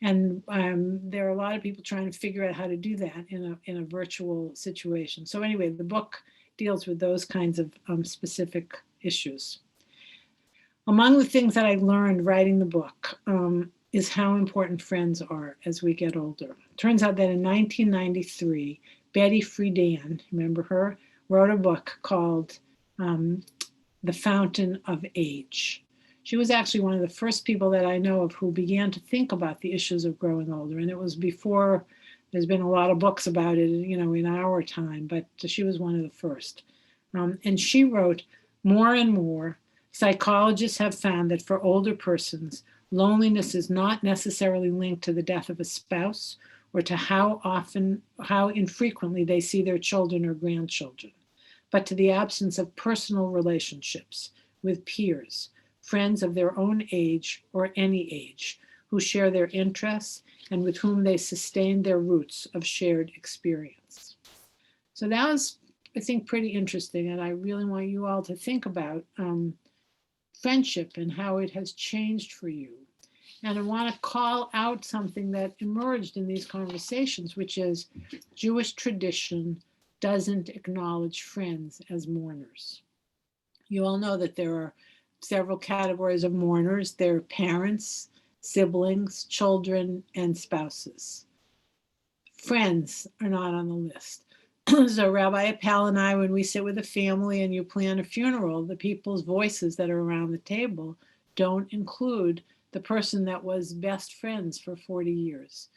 there are a lot of people trying to figure out how to do that in a virtual situation. So anyway, the book deals with those kinds of specific issues. Among the things that I learned writing the book is how important friends are as we get older. Turns out that in 1993, Betty Friedan, remember her, wrote a book called The Fountain of Age. She was actually one of the first people that I know of who began to think about the issues of growing older. And it was before there's been a lot of books about it, in our time, but she was one of the first. And she wrote, more and more, psychologists have found that for older persons, loneliness is not necessarily linked to the death of a spouse or to how infrequently they see their children or grandchildren, but to the absence of personal relationships with peers, friends of their own age or any age, who share their interests and with whom they sustain their roots of shared experience. So that was, I think, pretty interesting. And I really want you all to think about friendship and how it has changed for you. And I want to call out something that emerged in these conversations, which is Jewish tradition doesn't acknowledge friends as mourners. You all know that there are several categories of mourners. There are parents, siblings, children, and spouses. Friends are not on the list. So Rabbi Appel and I, when we sit with a family and you plan a funeral, the people's voices that are around the table don't include the person that was best friends for 40 years.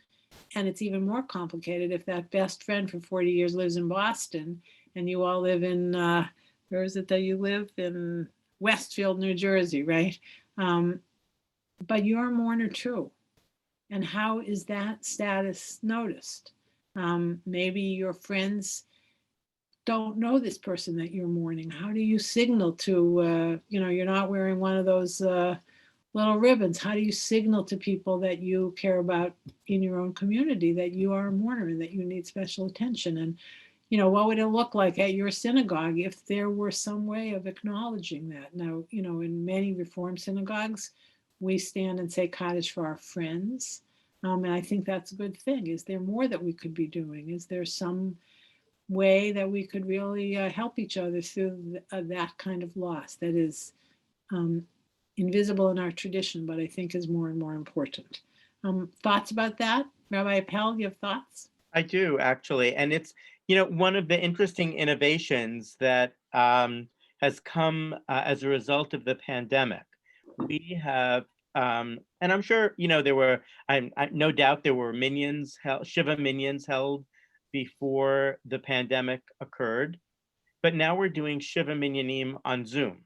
And it's even more complicated if that best friend for 40 years lives in Boston and you all live in, where is it that you live? In Westfield, New Jersey, right? But you're a mourner too. And how is that status noticed? Maybe your friends don't know this person that you're mourning. How do you signal to, you're not wearing one of those little ribbons. How do you signal to people that you care about in your own community that you are a mourner and that you need special attention? And, what would it look like at your synagogue if there were some way of acknowledging that? Now, in many Reform synagogues, we stand and say Kaddish for our friends. And I think that's a good thing. Is there more that we could be doing? Is there some way that we could really help each other through that kind of loss that is invisible in our tradition, but I think is more and more important? Thoughts about that? Rabbi Appel, you have thoughts? I do, actually. And it's, one of the interesting innovations that has come as a result of the pandemic. We have, and I'm sure, there were, no doubt there were Shiva minyans held before the pandemic occurred, but now we're doing Shiva minyanim on Zoom.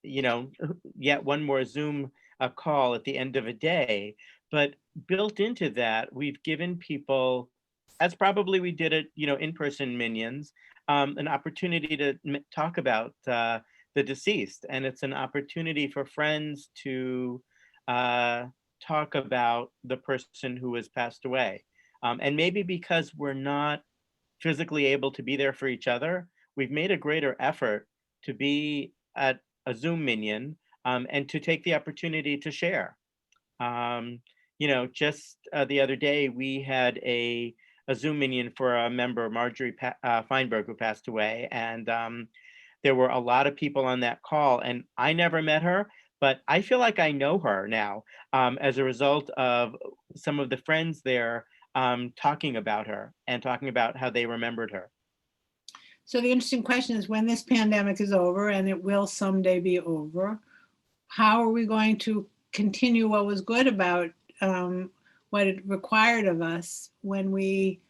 Yet one more Zoom call at the end of a day, but built into that, we've given people, as probably we did it, in-person minyans, an opportunity to talk about the deceased. And it's an opportunity for friends to talk about the person who has passed away. And maybe because we're not physically able to be there for each other, we've made a greater effort to be at a Zoom minyan and to take the opportunity to share. Just the other day, we had a Zoom minyan for a member, Marjorie Feinberg, who passed away. And there were a lot of people on that call, and I never met her, but I feel like I know her now as a result of some of the friends there talking about her and talking about how they remembered her. So the interesting question is, when this pandemic is over, and it will someday be over, how are we going to continue what was good about what it required of us when we,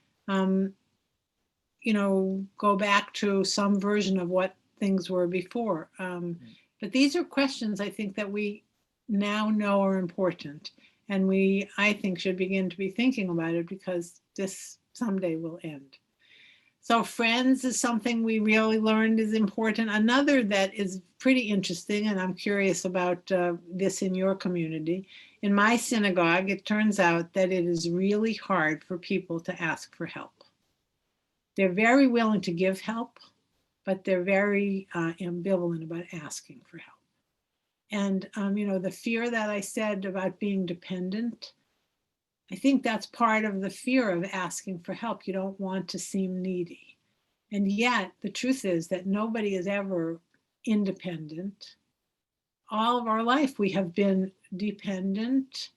go back to some version of what things were before? But these are questions I think that we now know are important, and we, I think, should begin to be thinking about it, because this someday will end. So friends is something we really learned is important. Another that is pretty interesting, and I'm curious about this in your community. In my synagogue, it turns out that it is really hard for people to ask for help. They're very willing to give help, but they're very ambivalent about asking for help. And, the fear that I said about being dependent, I think that's part of the fear of asking for help. You don't want to seem needy. And yet the truth is that nobody is ever independent. All of our life we have been dependent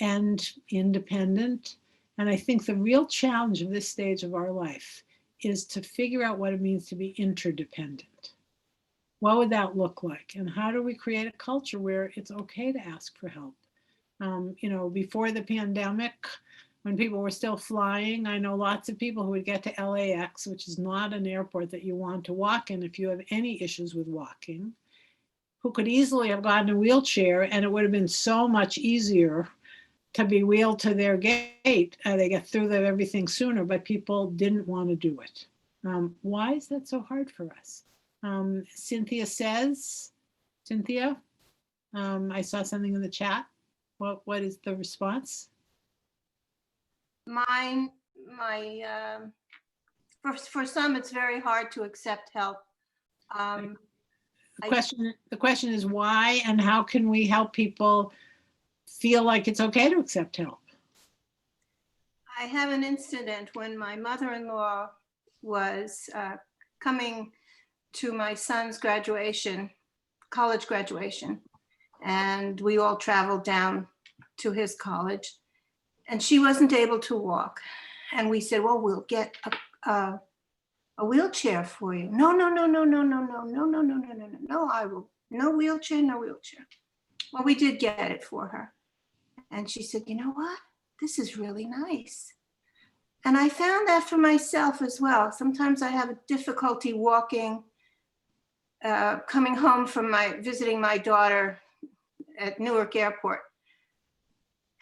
and independent. And I think the real challenge of this stage of our life is to figure out what it means to be interdependent. What would that look like? And how do we create a culture where it's okay to ask for help? Before the pandemic, when people were still flying, I know lots of people who would get to LAX, which is not an airport that you want to walk in if you have any issues with walking, who could easily have gotten a wheelchair, and it would have been so much easier to be wheeled to their gate. They get through everything sooner, but people didn't want to do it. Why is that so hard for us? Cynthia, I saw something in the chat. What is the response? For some, it's very hard to accept help. The question is why, and how can we help people feel like it's okay to accept help? I have an incident when my mother-in-law was coming to my son's college graduation, and we all traveled down to his college, and she wasn't able to walk. And we said, well, we'll get a wheelchair for you. No, I will, no wheelchair. Well, we did get it for her. And she said, you know what? This is really nice. And I found that for myself as well. Sometimes I have a difficulty walking, coming home from visiting my daughter at Newark Airport.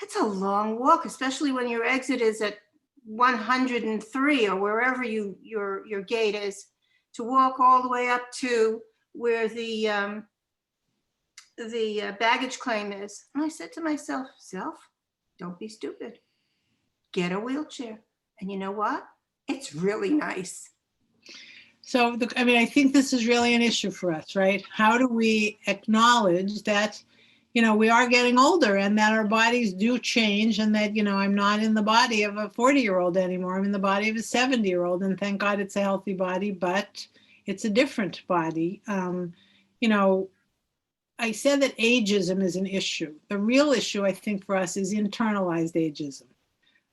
It's a long walk, especially when your exit is at 103 or wherever your gate is, to walk all the way up to where the baggage claim is. And I said to myself, don't be stupid. Get a wheelchair. And you know what? It's really nice. So, I think this is really an issue for us, right? How do we acknowledge that, we are getting older and that our bodies do change, and that, I'm not in the body of a 40-year-old anymore. I'm in the body of a 70-year-old, and thank God it's a healthy body, but it's a different body. I said that ageism is an issue. The real issue, I think, for us is internalized ageism,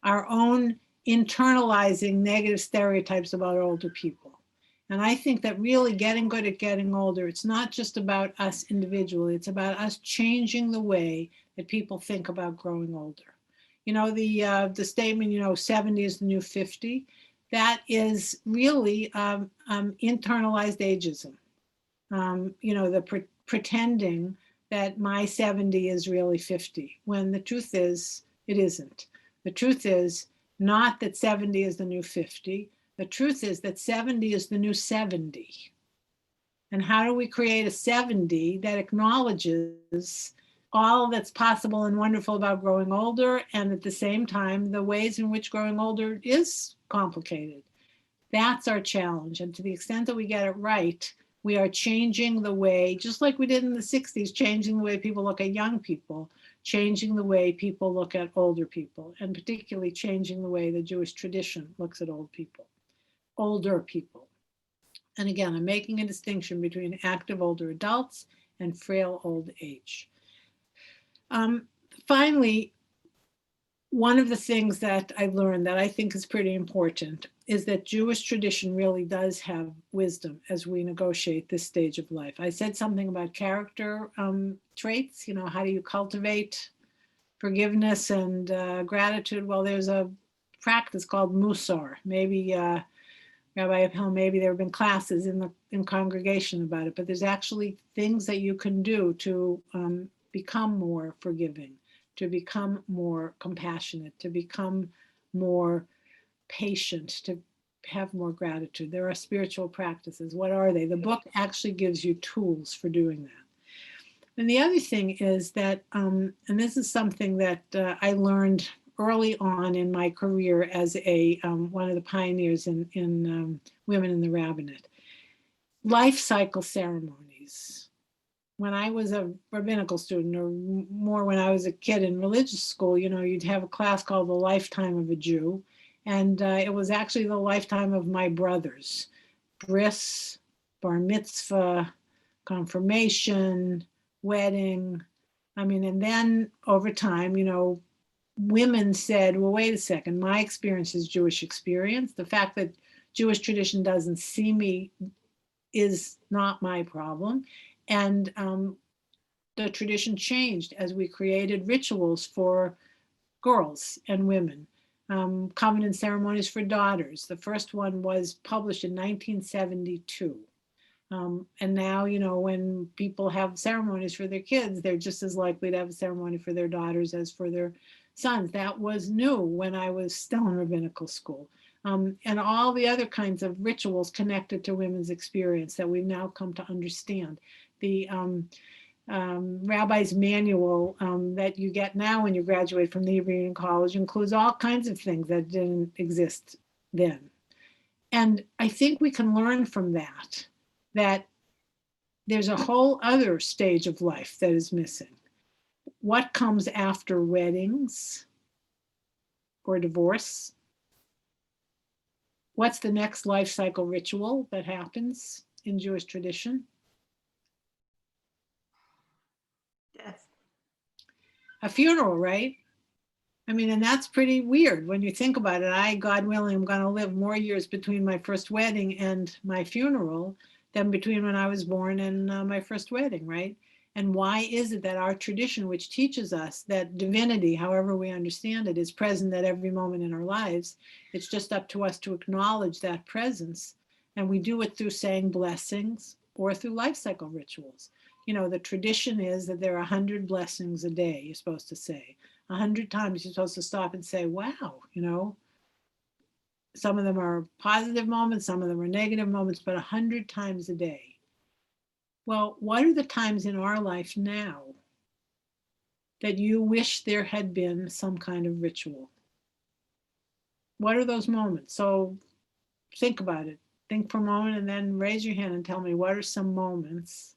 our own internalizing negative stereotypes about older people. And I think that really getting good at getting older, it's not just about us individually, it's about us changing the way that people think about growing older. The statement, 70 is the new 50, that is really internalized ageism. The pretending that my 70 is really 50, when the truth is, it isn't. The truth is not that 70 is the new 50. The truth is that 70 is the new 70. And how do we create a 70 that acknowledges all that's possible and wonderful about growing older, and at the same time, the ways in which growing older is complicated? That's our challenge. And to the extent that we get it right, we are changing the way, just like we did in the 60s, changing the way people look at young people, changing the way people look at older people, and particularly changing the way the Jewish tradition looks at older people. And again, I'm making a distinction between active older adults and frail old age. Finally, one of the things that I've learned that I think is pretty important is that Jewish tradition really does have wisdom as we negotiate this stage of life. I said something about character traits, how do you cultivate forgiveness and gratitude? Well, there's a practice called Musar. Maybe Rabbi Appel, maybe there have been classes in congregation about it, but there's actually things that you can do to become more forgiving, to become more compassionate, to become more patient, to have more gratitude. There are spiritual practices. What are they? The book actually gives you tools for doing that. And the other thing is that, and this is something that I learned early on in my career as one of the pioneers in women in the rabbinate, life cycle ceremonies. When I was a rabbinical student, or more when I was a kid in religious school, you'd have a class called The Lifetime of a Jew. And it was actually the lifetime of my brothers: bris, bar mitzvah, confirmation, wedding. And then over time, women said, well, wait a second, my experience is Jewish experience. The fact that Jewish tradition doesn't see me is not my problem. And the tradition changed as we created rituals for girls and women. Covenant ceremonies for daughters. The first one was published in 1972. And now, when people have ceremonies for their kids, they're just as likely to have a ceremony for their daughters as for their sons. That was new when I was still in rabbinical school. And all the other kinds of rituals connected to women's experience that we've now come to understand. The Rabbi's manual that you get now when you graduate from the Hebrew College includes all kinds of things that didn't exist then. And I think we can learn from that there's a whole other stage of life that is missing. What comes after weddings or divorce? What's the next life cycle ritual that happens in Jewish tradition? Death. A funeral, right? And that's pretty weird when you think about it. God willing, I'm going to live more years between my first wedding and my funeral than between when I was born and my first wedding, right? And why is it that our tradition, which teaches us that divinity, however we understand it, is present at every moment in our lives, it's just up to us to acknowledge that presence. And we do it through saying blessings or through life cycle rituals. The tradition is that there are 100 blessings a day you're supposed to say. 100 times you're supposed to stop and say, wow, some of them are positive moments, some of them are negative moments, but 100 times a day. Well, what are the times in our life now that you wish there had been some kind of ritual? What are those moments? So think about it. Think for a moment and then raise your hand and tell me, what are some moments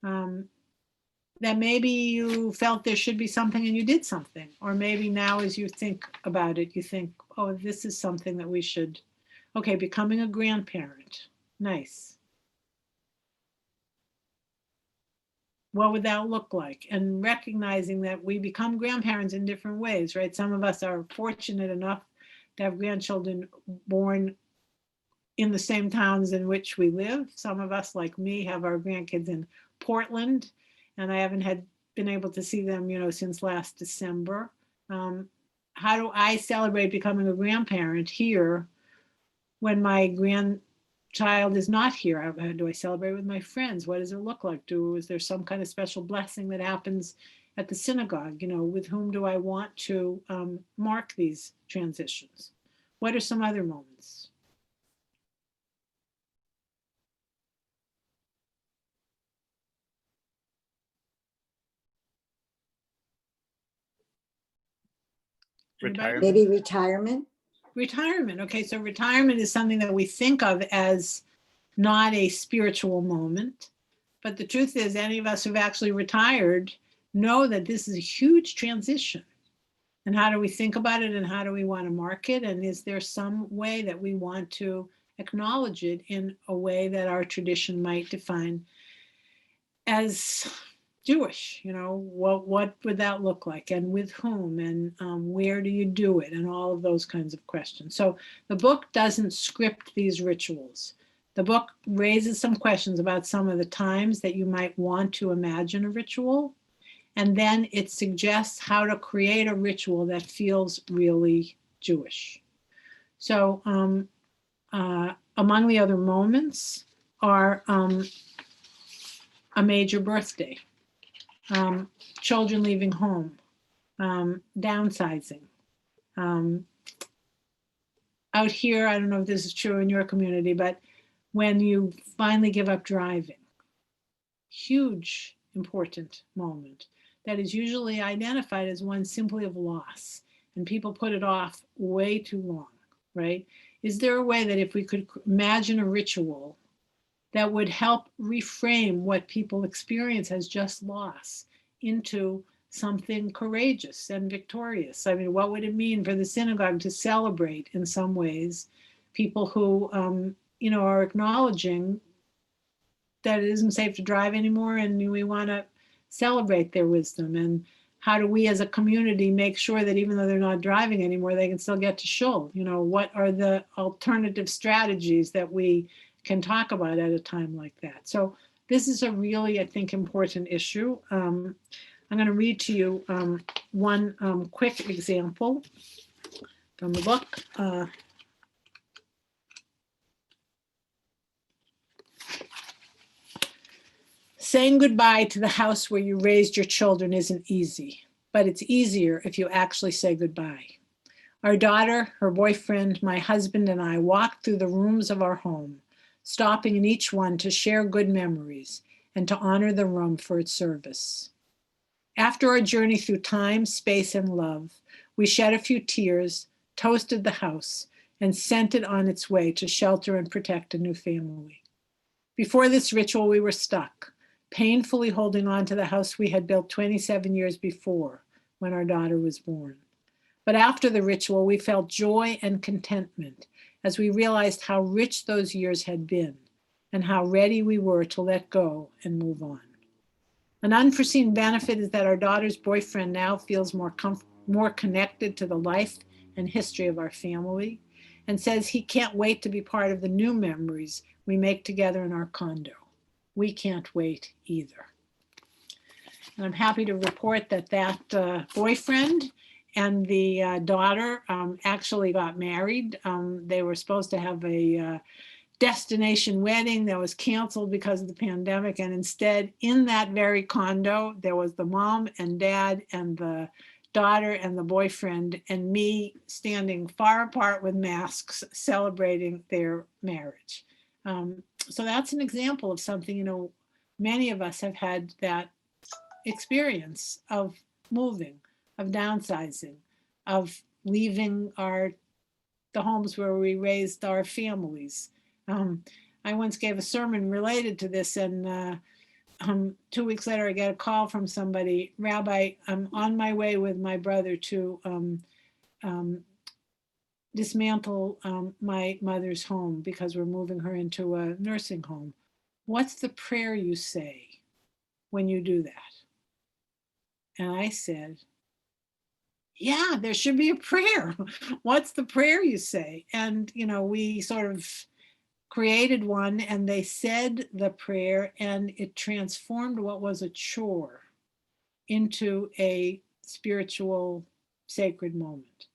that maybe you felt there should be something and you did something? Or maybe now as you think about it, you think, oh, this is something that we should, okay, becoming a grandparent. Nice. What would that look like? And recognizing that we become grandparents in different ways, right? Some of us are fortunate enough to have grandchildren born in the same towns in which we live. Some of us, like me, have our grandkids in Portland, and I haven't been able to see them, since last December. How do I celebrate becoming a grandparent here when my grandchild is not here? How do I celebrate with my friends? What does it look like? Is there some kind of special blessing that happens at the synagogue? With whom do I want to mark these transitions? What are some other moments? Retirement. Maybe retirement. Retirement. Okay, so retirement is something that we think of as not a spiritual moment. But the truth is, any of us who've actually retired know that this is a huge transition. And how do we think about it, and how do we want to mark it? And is there some way that we want to acknowledge it in a way that our tradition might define as Jewish, what would that look like, and with whom, and where do you do it, and all of those kinds of questions. So the book doesn't script these rituals. The book raises some questions about some of the times that you might want to imagine a ritual, and then it suggests how to create a ritual that feels really Jewish. So among the other moments are a major birthday, children leaving home, downsizing. Out here, I don't know if this is true in your community, but when you finally give up driving, huge, important moment that is usually identified as one simply of loss, and people put it off way too long, right? Is there a way that if we could imagine a ritual that would help reframe what people experience as just loss into something courageous and victorious? I mean, what would it mean for the synagogue to celebrate in some ways people who, are acknowledging that it isn't safe to drive anymore, and we want to celebrate their wisdom? And how do we as a community make sure that even though they're not driving anymore, they can still get to shul? What are the alternative strategies that we can talk about at a time like that? So this is a really, I think, important issue. I'm going to read to you one quick example from the book. Saying goodbye to the house where you raised your children isn't easy, but it's easier if you actually say goodbye. Our daughter, her boyfriend, my husband, and I walked through the rooms of our home, stopping in each one to share good memories and to honor the room for its service. After our journey through time, space, and love, we shed a few tears, toasted the house, and sent it on its way to shelter and protect a new family. Before this ritual, we were stuck, painfully holding on to the house we had built 27 years before when our daughter was born. But after the ritual, we felt joy and contentment as we realized how rich those years had been and how ready we were to let go and move on. An unforeseen benefit is that our daughter's boyfriend now feels more connected to the life and history of our family, and says he can't wait to be part of the new memories we make together in our condo. We can't wait either. And I'm happy to report that boyfriend and the daughter actually got married. They were supposed to have a destination wedding that was canceled because of the pandemic. And instead, in that very condo, there was the mom and dad and the daughter and the boyfriend and me standing far apart with masks celebrating their marriage. So that's an example of something, many of us have had that experience of moving, of downsizing, of leaving the homes where we raised our families. I once gave a sermon related to this, and 2 weeks later, I get a call from somebody, Rabbi, I'm on my way with my brother to dismantle my mother's home because we're moving her into a nursing home. What's the prayer you say when you do that? And I said, yeah, there should be a prayer. What's the prayer you say? And, we sort of created one, and they said the prayer, and it transformed what was a chore into a spiritual, sacred moment.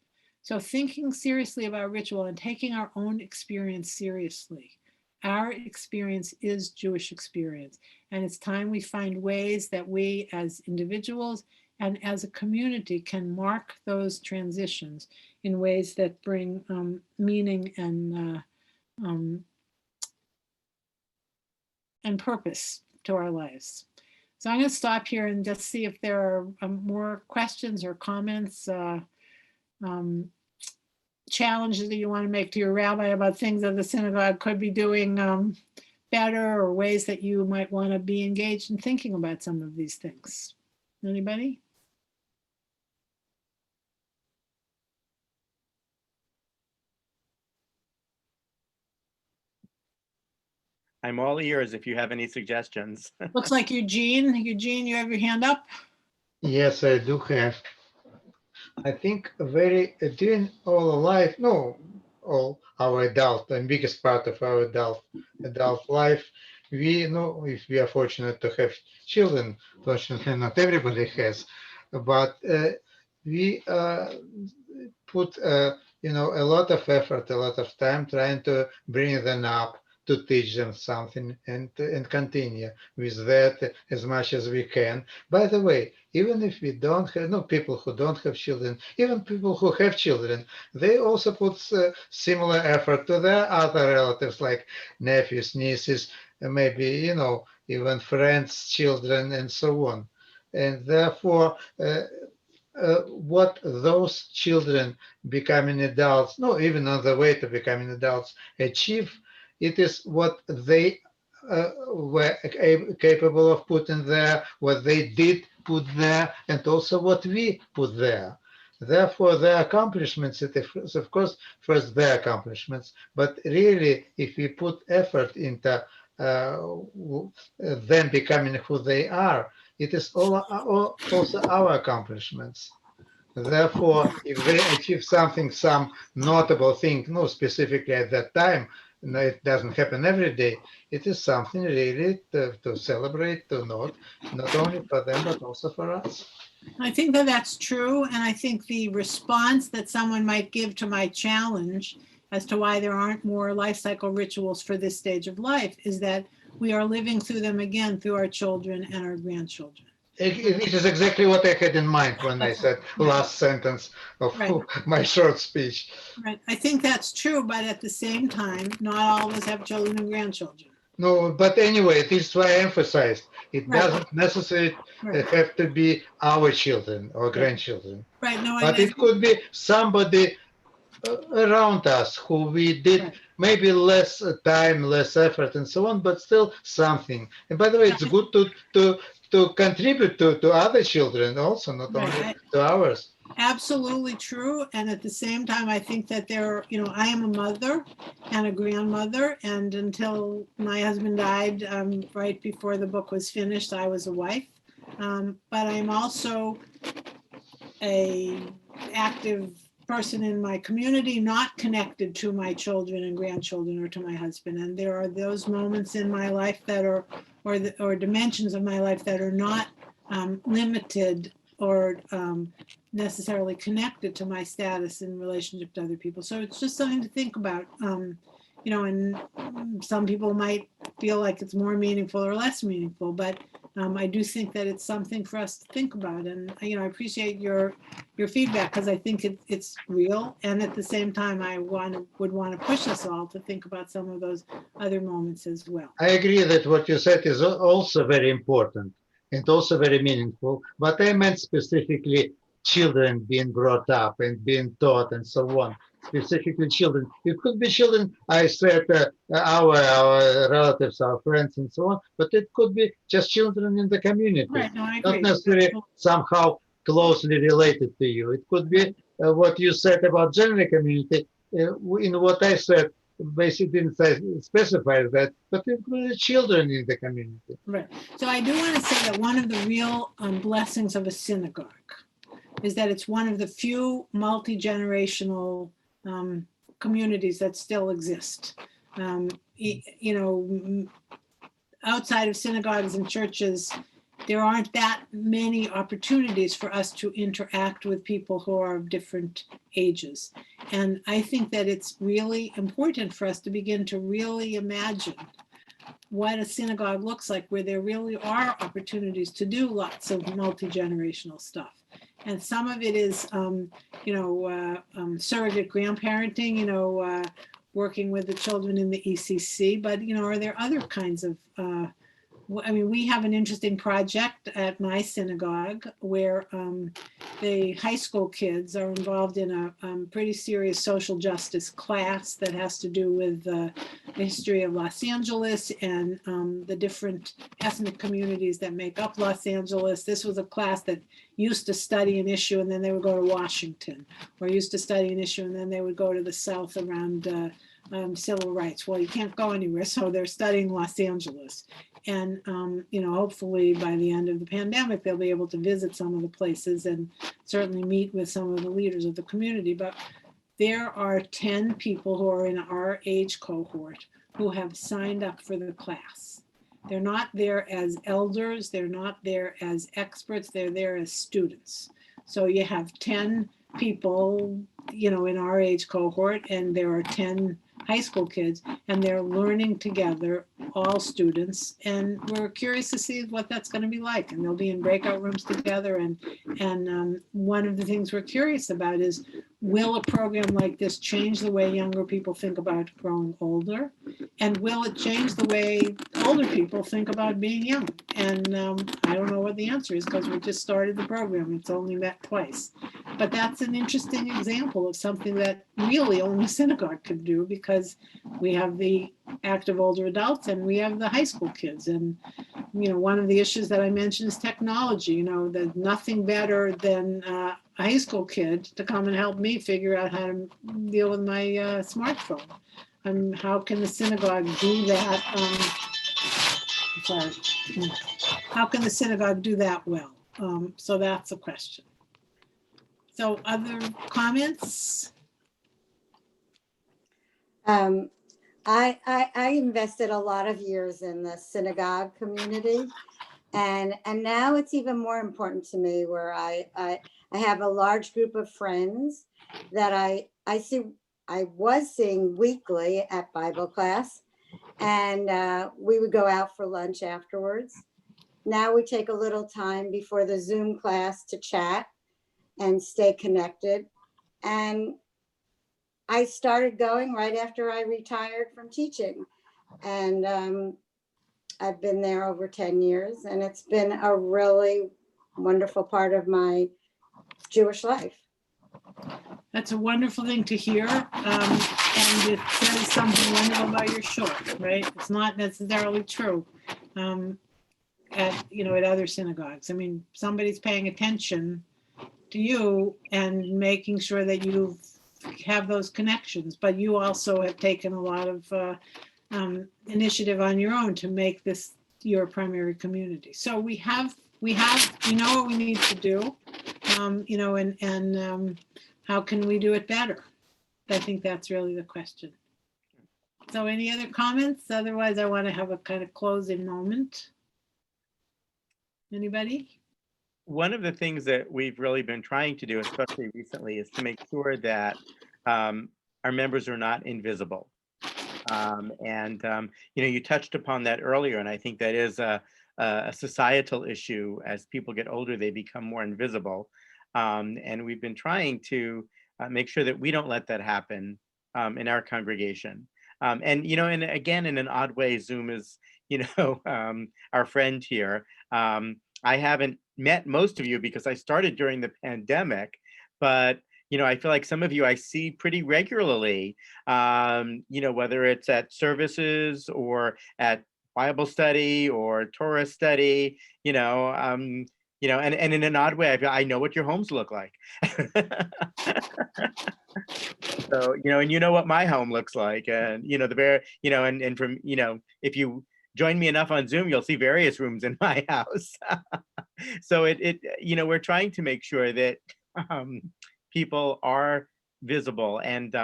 So thinking seriously about ritual and taking our own experience seriously. Our experience is Jewish experience, and it's time we find ways that we as individuals and as a community can mark those transitions in ways that bring meaning and purpose to our lives. So I'm going to stop here and just see if there are more questions or comments, challenges that you want to make to your rabbi about things that the synagogue could be doing better, or ways that you might want to be engaged in thinking about some of these things. Anybody? I'm all ears if you have any suggestions. Looks like Eugene. Eugene, you have your hand up? Yes, I do have. I think during all our life, no, all our adult and biggest part of our adult life, we know if we are fortunate to have children. Fortunately, not everybody has, but we put a lot of effort, a lot of time trying to bring them up, to teach them something, and continue with that as much as we can. By the way, even if we don't have, no, people who don't have children, even people who have children, they also put similar effort to their other relatives like nephews, nieces, maybe, even friends, children, and so on. And therefore, what those children becoming adults, no, even on the way to becoming adults, achieve, it is what they were capable of putting there, what they did put there, and also what we put there. Therefore, their accomplishments, it is, of course, first their accomplishments, but really, if we put effort into them becoming who they are, it is also our accomplishments. Therefore, if they achieve something, some notable thing, no, specifically at that time, no, it doesn't happen every day. It is something really to celebrate, to note, not only for them, but also for us. I think that that's true. And I think the response that someone might give to my challenge as to why there aren't more life cycle rituals for this stage of life is that we are living through them again through our children and our grandchildren. It is exactly what I had in mind when I said last sentence of my short speech. Right. I think that's true, but at the same time, not all of us have children and grandchildren. No, but anyway, this is why I emphasized. It doesn't necessarily have to be our children or grandchildren. Right. No, but it could be somebody around us who we did maybe less time, less effort, and so on, but still something. And by the way, it's good to contribute to other children also, not only to ours. Absolutely true. And at the same time, I think that I am a mother and a grandmother. And until my husband died right before the book was finished, I was a wife. But I'm also an active person in my community, not connected to my children and grandchildren or to my husband. And there are those moments in my life that are, or dimensions of my life that are not limited or necessarily connected to my status in relationship to other people. So it's just something to think about. And some people might feel like it's more meaningful or less meaningful, but I do think that it's something for us to think about. And, I appreciate your feedback because I think it's real. And at the same time, I would want to push us all to think about some of those other moments as well. I agree that what you said is also very important and also very meaningful, but I meant specifically children being brought up and being taught and so on. Specifically children. It could be children, I said, our relatives, our friends and so on, but it could be just children in the community. Right, no, I agree. Not necessarily somehow closely related to you. It could be what you said about general community. In what I said, basically didn't specify that, but included children in the community. Right. So I do want to say that one of the real blessings of a synagogue is that it's one of the few multi-generational communities that still exist. Outside of synagogues and churches, there aren't that many opportunities for us to interact with people who are of different ages. And I think that it's really important for us to begin to really imagine what a synagogue looks like, where there really are opportunities to do lots of multi-generational stuff. And some of it is, surrogate grandparenting, working with the children in the ECC, but, are there other kinds of, we have an interesting project at my synagogue where the high school kids are involved in a pretty serious social justice class that has to do with the history of Los Angeles and the different ethnic communities that make up Los Angeles. This was a class that used to study an issue and then they would go to Washington, or used to study an issue and then they would go to the South around civil rights. Well, you can't go anywhere, so they're studying Los Angeles. And, hopefully by the end of the pandemic, they'll be able to visit some of the places and certainly meet with some of the leaders of the community. But there are 10 people who are in our age cohort who have signed up for the class. They're not there as elders, they're not there as experts, they're there as students. So you have 10 people, in our age cohort, and there are 10 high school kids, and they're learning together, all students, and we're curious to see what that's going to be like. And they'll be in breakout rooms together, and one of the things we're curious about is, will a program like this change the way younger people think about growing older? And will it change the way older people think about being young? And I don't know what the answer is, because we just started the program. It's only met twice. But that's an interesting example of something that really only synagogue can do, because we have the active older adults and we have the high school kids. And, one of the issues that I mentioned is technology. There's nothing better than a high school kid to come and help me figure out how to deal with my smartphone. How can the synagogue do that? How can the synagogue do that well? So that's a question. So other comments? I invested a lot of years in the synagogue community, and now it's even more important to me, where I have a large group of friends that I was seeing weekly at Bible class, and we would go out for lunch afterwards. Now we take a little time before the Zoom class to chat and stay connected. And I started going right after I retired from teaching. And I've been there over 10 years, and it's been a really wonderful part of my Jewish life. That's a wonderful thing to hear. And it says something wonderful about your short, right? It's not necessarily true at other synagogues. I mean, somebody's paying attention to you and making sure that you have those connections, but you also have taken a lot of initiative on your own to make this your primary community. So we know what we need to do, and how can we do it better? I think that's really the question. So any other comments? Otherwise, I want to have a kind of closing moment. Anybody? One of the things that we've really been trying to do, especially recently, is to make sure that our members are not invisible. You touched upon that earlier, and I think that is a societal issue. As people get older, they become more invisible. And we've been trying to make sure that we don't let that happen in our congregation. And again, in an odd way, Zoom is, our friend here. I haven't met most of you because I started during the pandemic, but I feel like some of you I see pretty regularly, whether it's at services or at Bible study or Torah study, and in an odd way, I know what your homes look like. So, and what my home looks like, and, and from, if you join me enough on Zoom, you'll see various rooms in my house. So we're trying to make sure that people are visible. And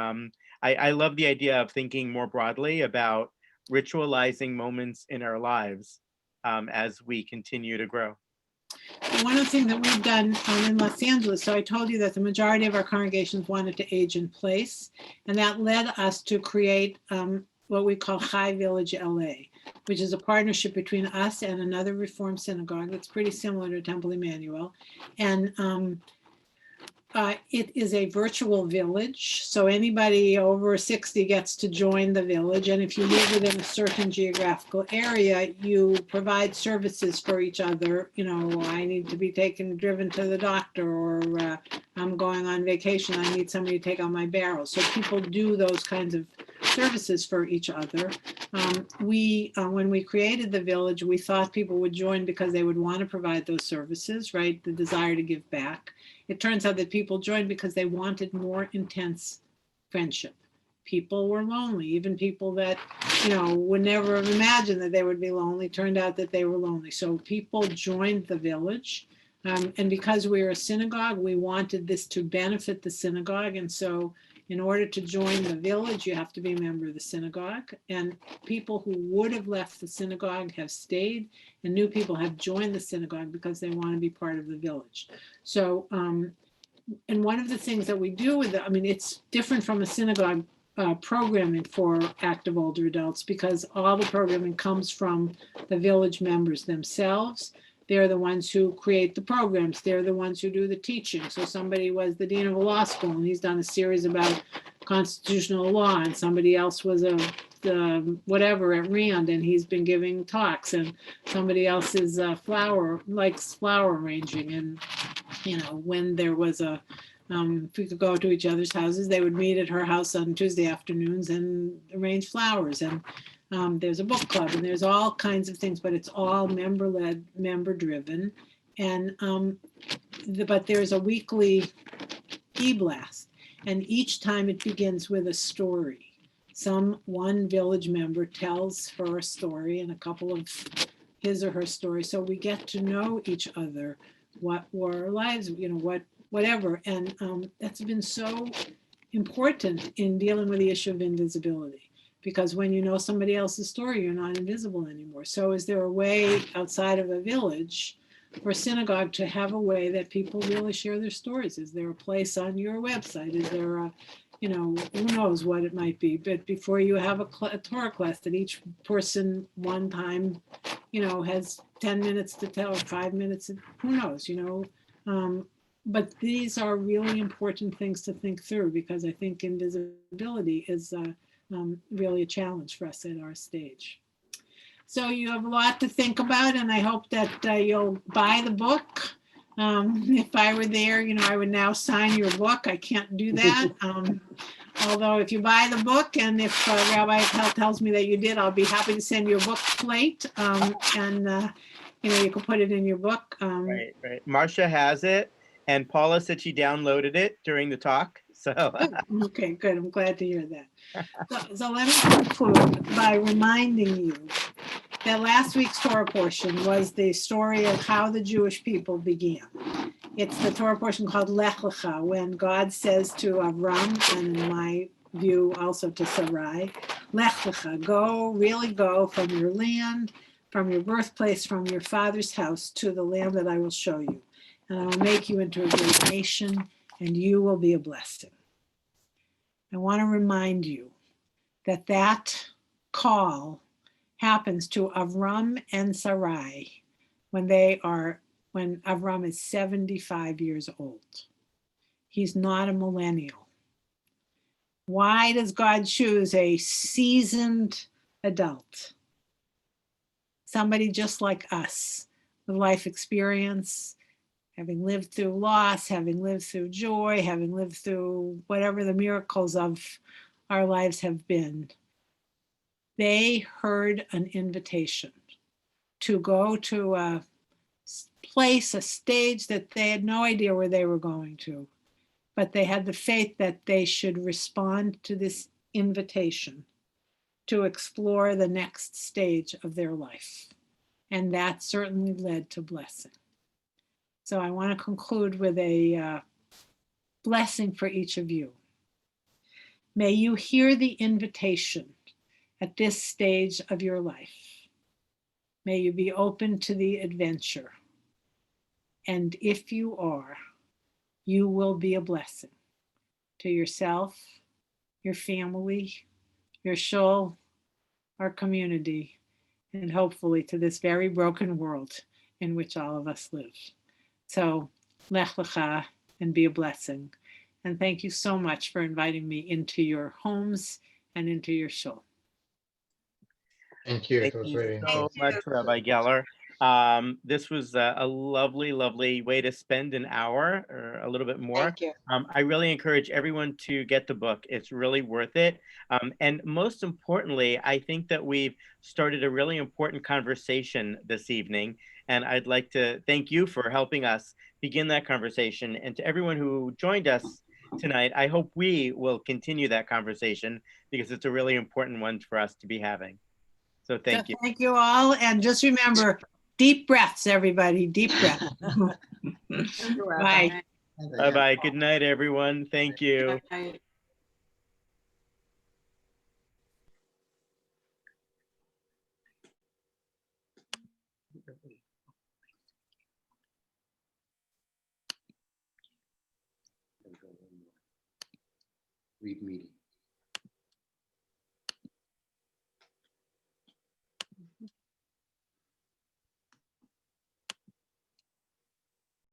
I love the idea of thinking more broadly about ritualizing moments in our lives as we continue to grow. One of the things that we've done in Los Angeles, so I told you that the majority of our congregations wanted to age in place, and that led us to create what we call High Village LA, which is a partnership between us and another Reform synagogue that's pretty similar to Temple Emanu-El. And it is a virtual village, so anybody over 60 gets to join the village. And if you live within a certain geographical area, you provide services for each other. I need to be driven to the doctor, or I'm going on vacation, I need somebody to take out my barrels. So people do those kinds of services for each other. When we created the village, we thought people would join because they would want to provide those services, right? The desire to give back. It turns out that people joined because they wanted more intense friendship. People were lonely, even people that, would never have imagined that they would be lonely, turned out that they were lonely. So people joined the village. And because we were a synagogue, we wanted this to benefit the synagogue. And so in order to join the village, you have to be a member of the synagogue. And people who would have left the synagogue have stayed, and new people have joined the synagogue because they want to be part of the village. So, and one of the things that we do with it, it's different from a synagogue programming for active older adults, because all the programming comes from the village members themselves. They're the ones who create the programs. They're the ones who do the teaching. So somebody was the dean of a law school, and he's done a series about constitutional law, and somebody else was whatever at Rand, and he's been giving talks, and somebody else is likes flower arranging. And when there was if we could go to each other's houses, they would meet at her house on Tuesday afternoons and arrange flowers. And there's a book club, and there's all kinds of things, but it's all member-led, member-driven. And but there's a weekly e-blast, and each time it begins with a story. One village member tells her story and a couple of his or her stories, so we get to know each other. What were our lives? Whatever. And that's been so important in dealing with the issue of invisibility, because when you know somebody else's story, you're not invisible anymore. So is there a way outside of a village or synagogue to have a way that people really share their stories? Is there a place on your website? Is there a, who knows what it might be, but before you have a Torah class that each person one time, has 10 minutes to tell, or 5 minutes, who knows, but these are really important things to think through, because I think invisibility is really a challenge for us at our stage. So you have a lot to think about, and I hope that you'll buy the book. If I were there, I would now sign your book. I can't do that. Although if you buy the book, and if Rabbi tells me that you did, I'll be happy to send you a book plate, and you can put it in your book. Right. Marcia has it. And Paula said she downloaded it during the talk. So okay, good. I'm glad to hear that. So let me conclude by reminding you that last week's Torah portion was the story of how the Jewish people began. It's the Torah portion called Lech Lecha, when God says to Avram, and in my view also to Sarai, Lech Lecha, go from your land, from your birthplace, from your father's house, to the land that I will show you. And I will make you into a great nation, and you will be a blessing. I want to remind you that that call happens to Avram and Sarai when Avram is 75 years old. He's not a millennial. Why does God choose a seasoned adult? Somebody just like us, with life experience, having lived through loss, having lived through joy, having lived through whatever the miracles of our lives have been. They heard an invitation to go to a place, a stage that they had no idea where they were going to, but they had the faith that they should respond to this invitation to explore the next stage of their life. And that certainly led to blessing. So I want to conclude with a blessing for each of you. May you hear the invitation at this stage of your life. May you be open to the adventure. And if you are, you will be a blessing to yourself, your family, your shul, our community, and hopefully to this very broken world in which all of us live. So, Lech Lecha, and be a blessing. And thank you so much for inviting me into your homes and into your shul. Thank you. Thank It was you very so interesting. much, Rabbi Geller. This was a lovely, lovely way to spend an hour or a little bit more. Thank you. I really encourage everyone to get the book. It's really worth it. And most importantly, I think that we've started a really important conversation this evening. And I'd like to thank you for helping us begin that conversation. And to everyone who joined us tonight, I hope we will continue that conversation because it's a really important one for us to be having. So thank you. Thank you all. And just remember, deep breaths, everybody, deep breaths. Bye. Bye-bye. Good night, everyone. Thank you. Bye. Read meeting.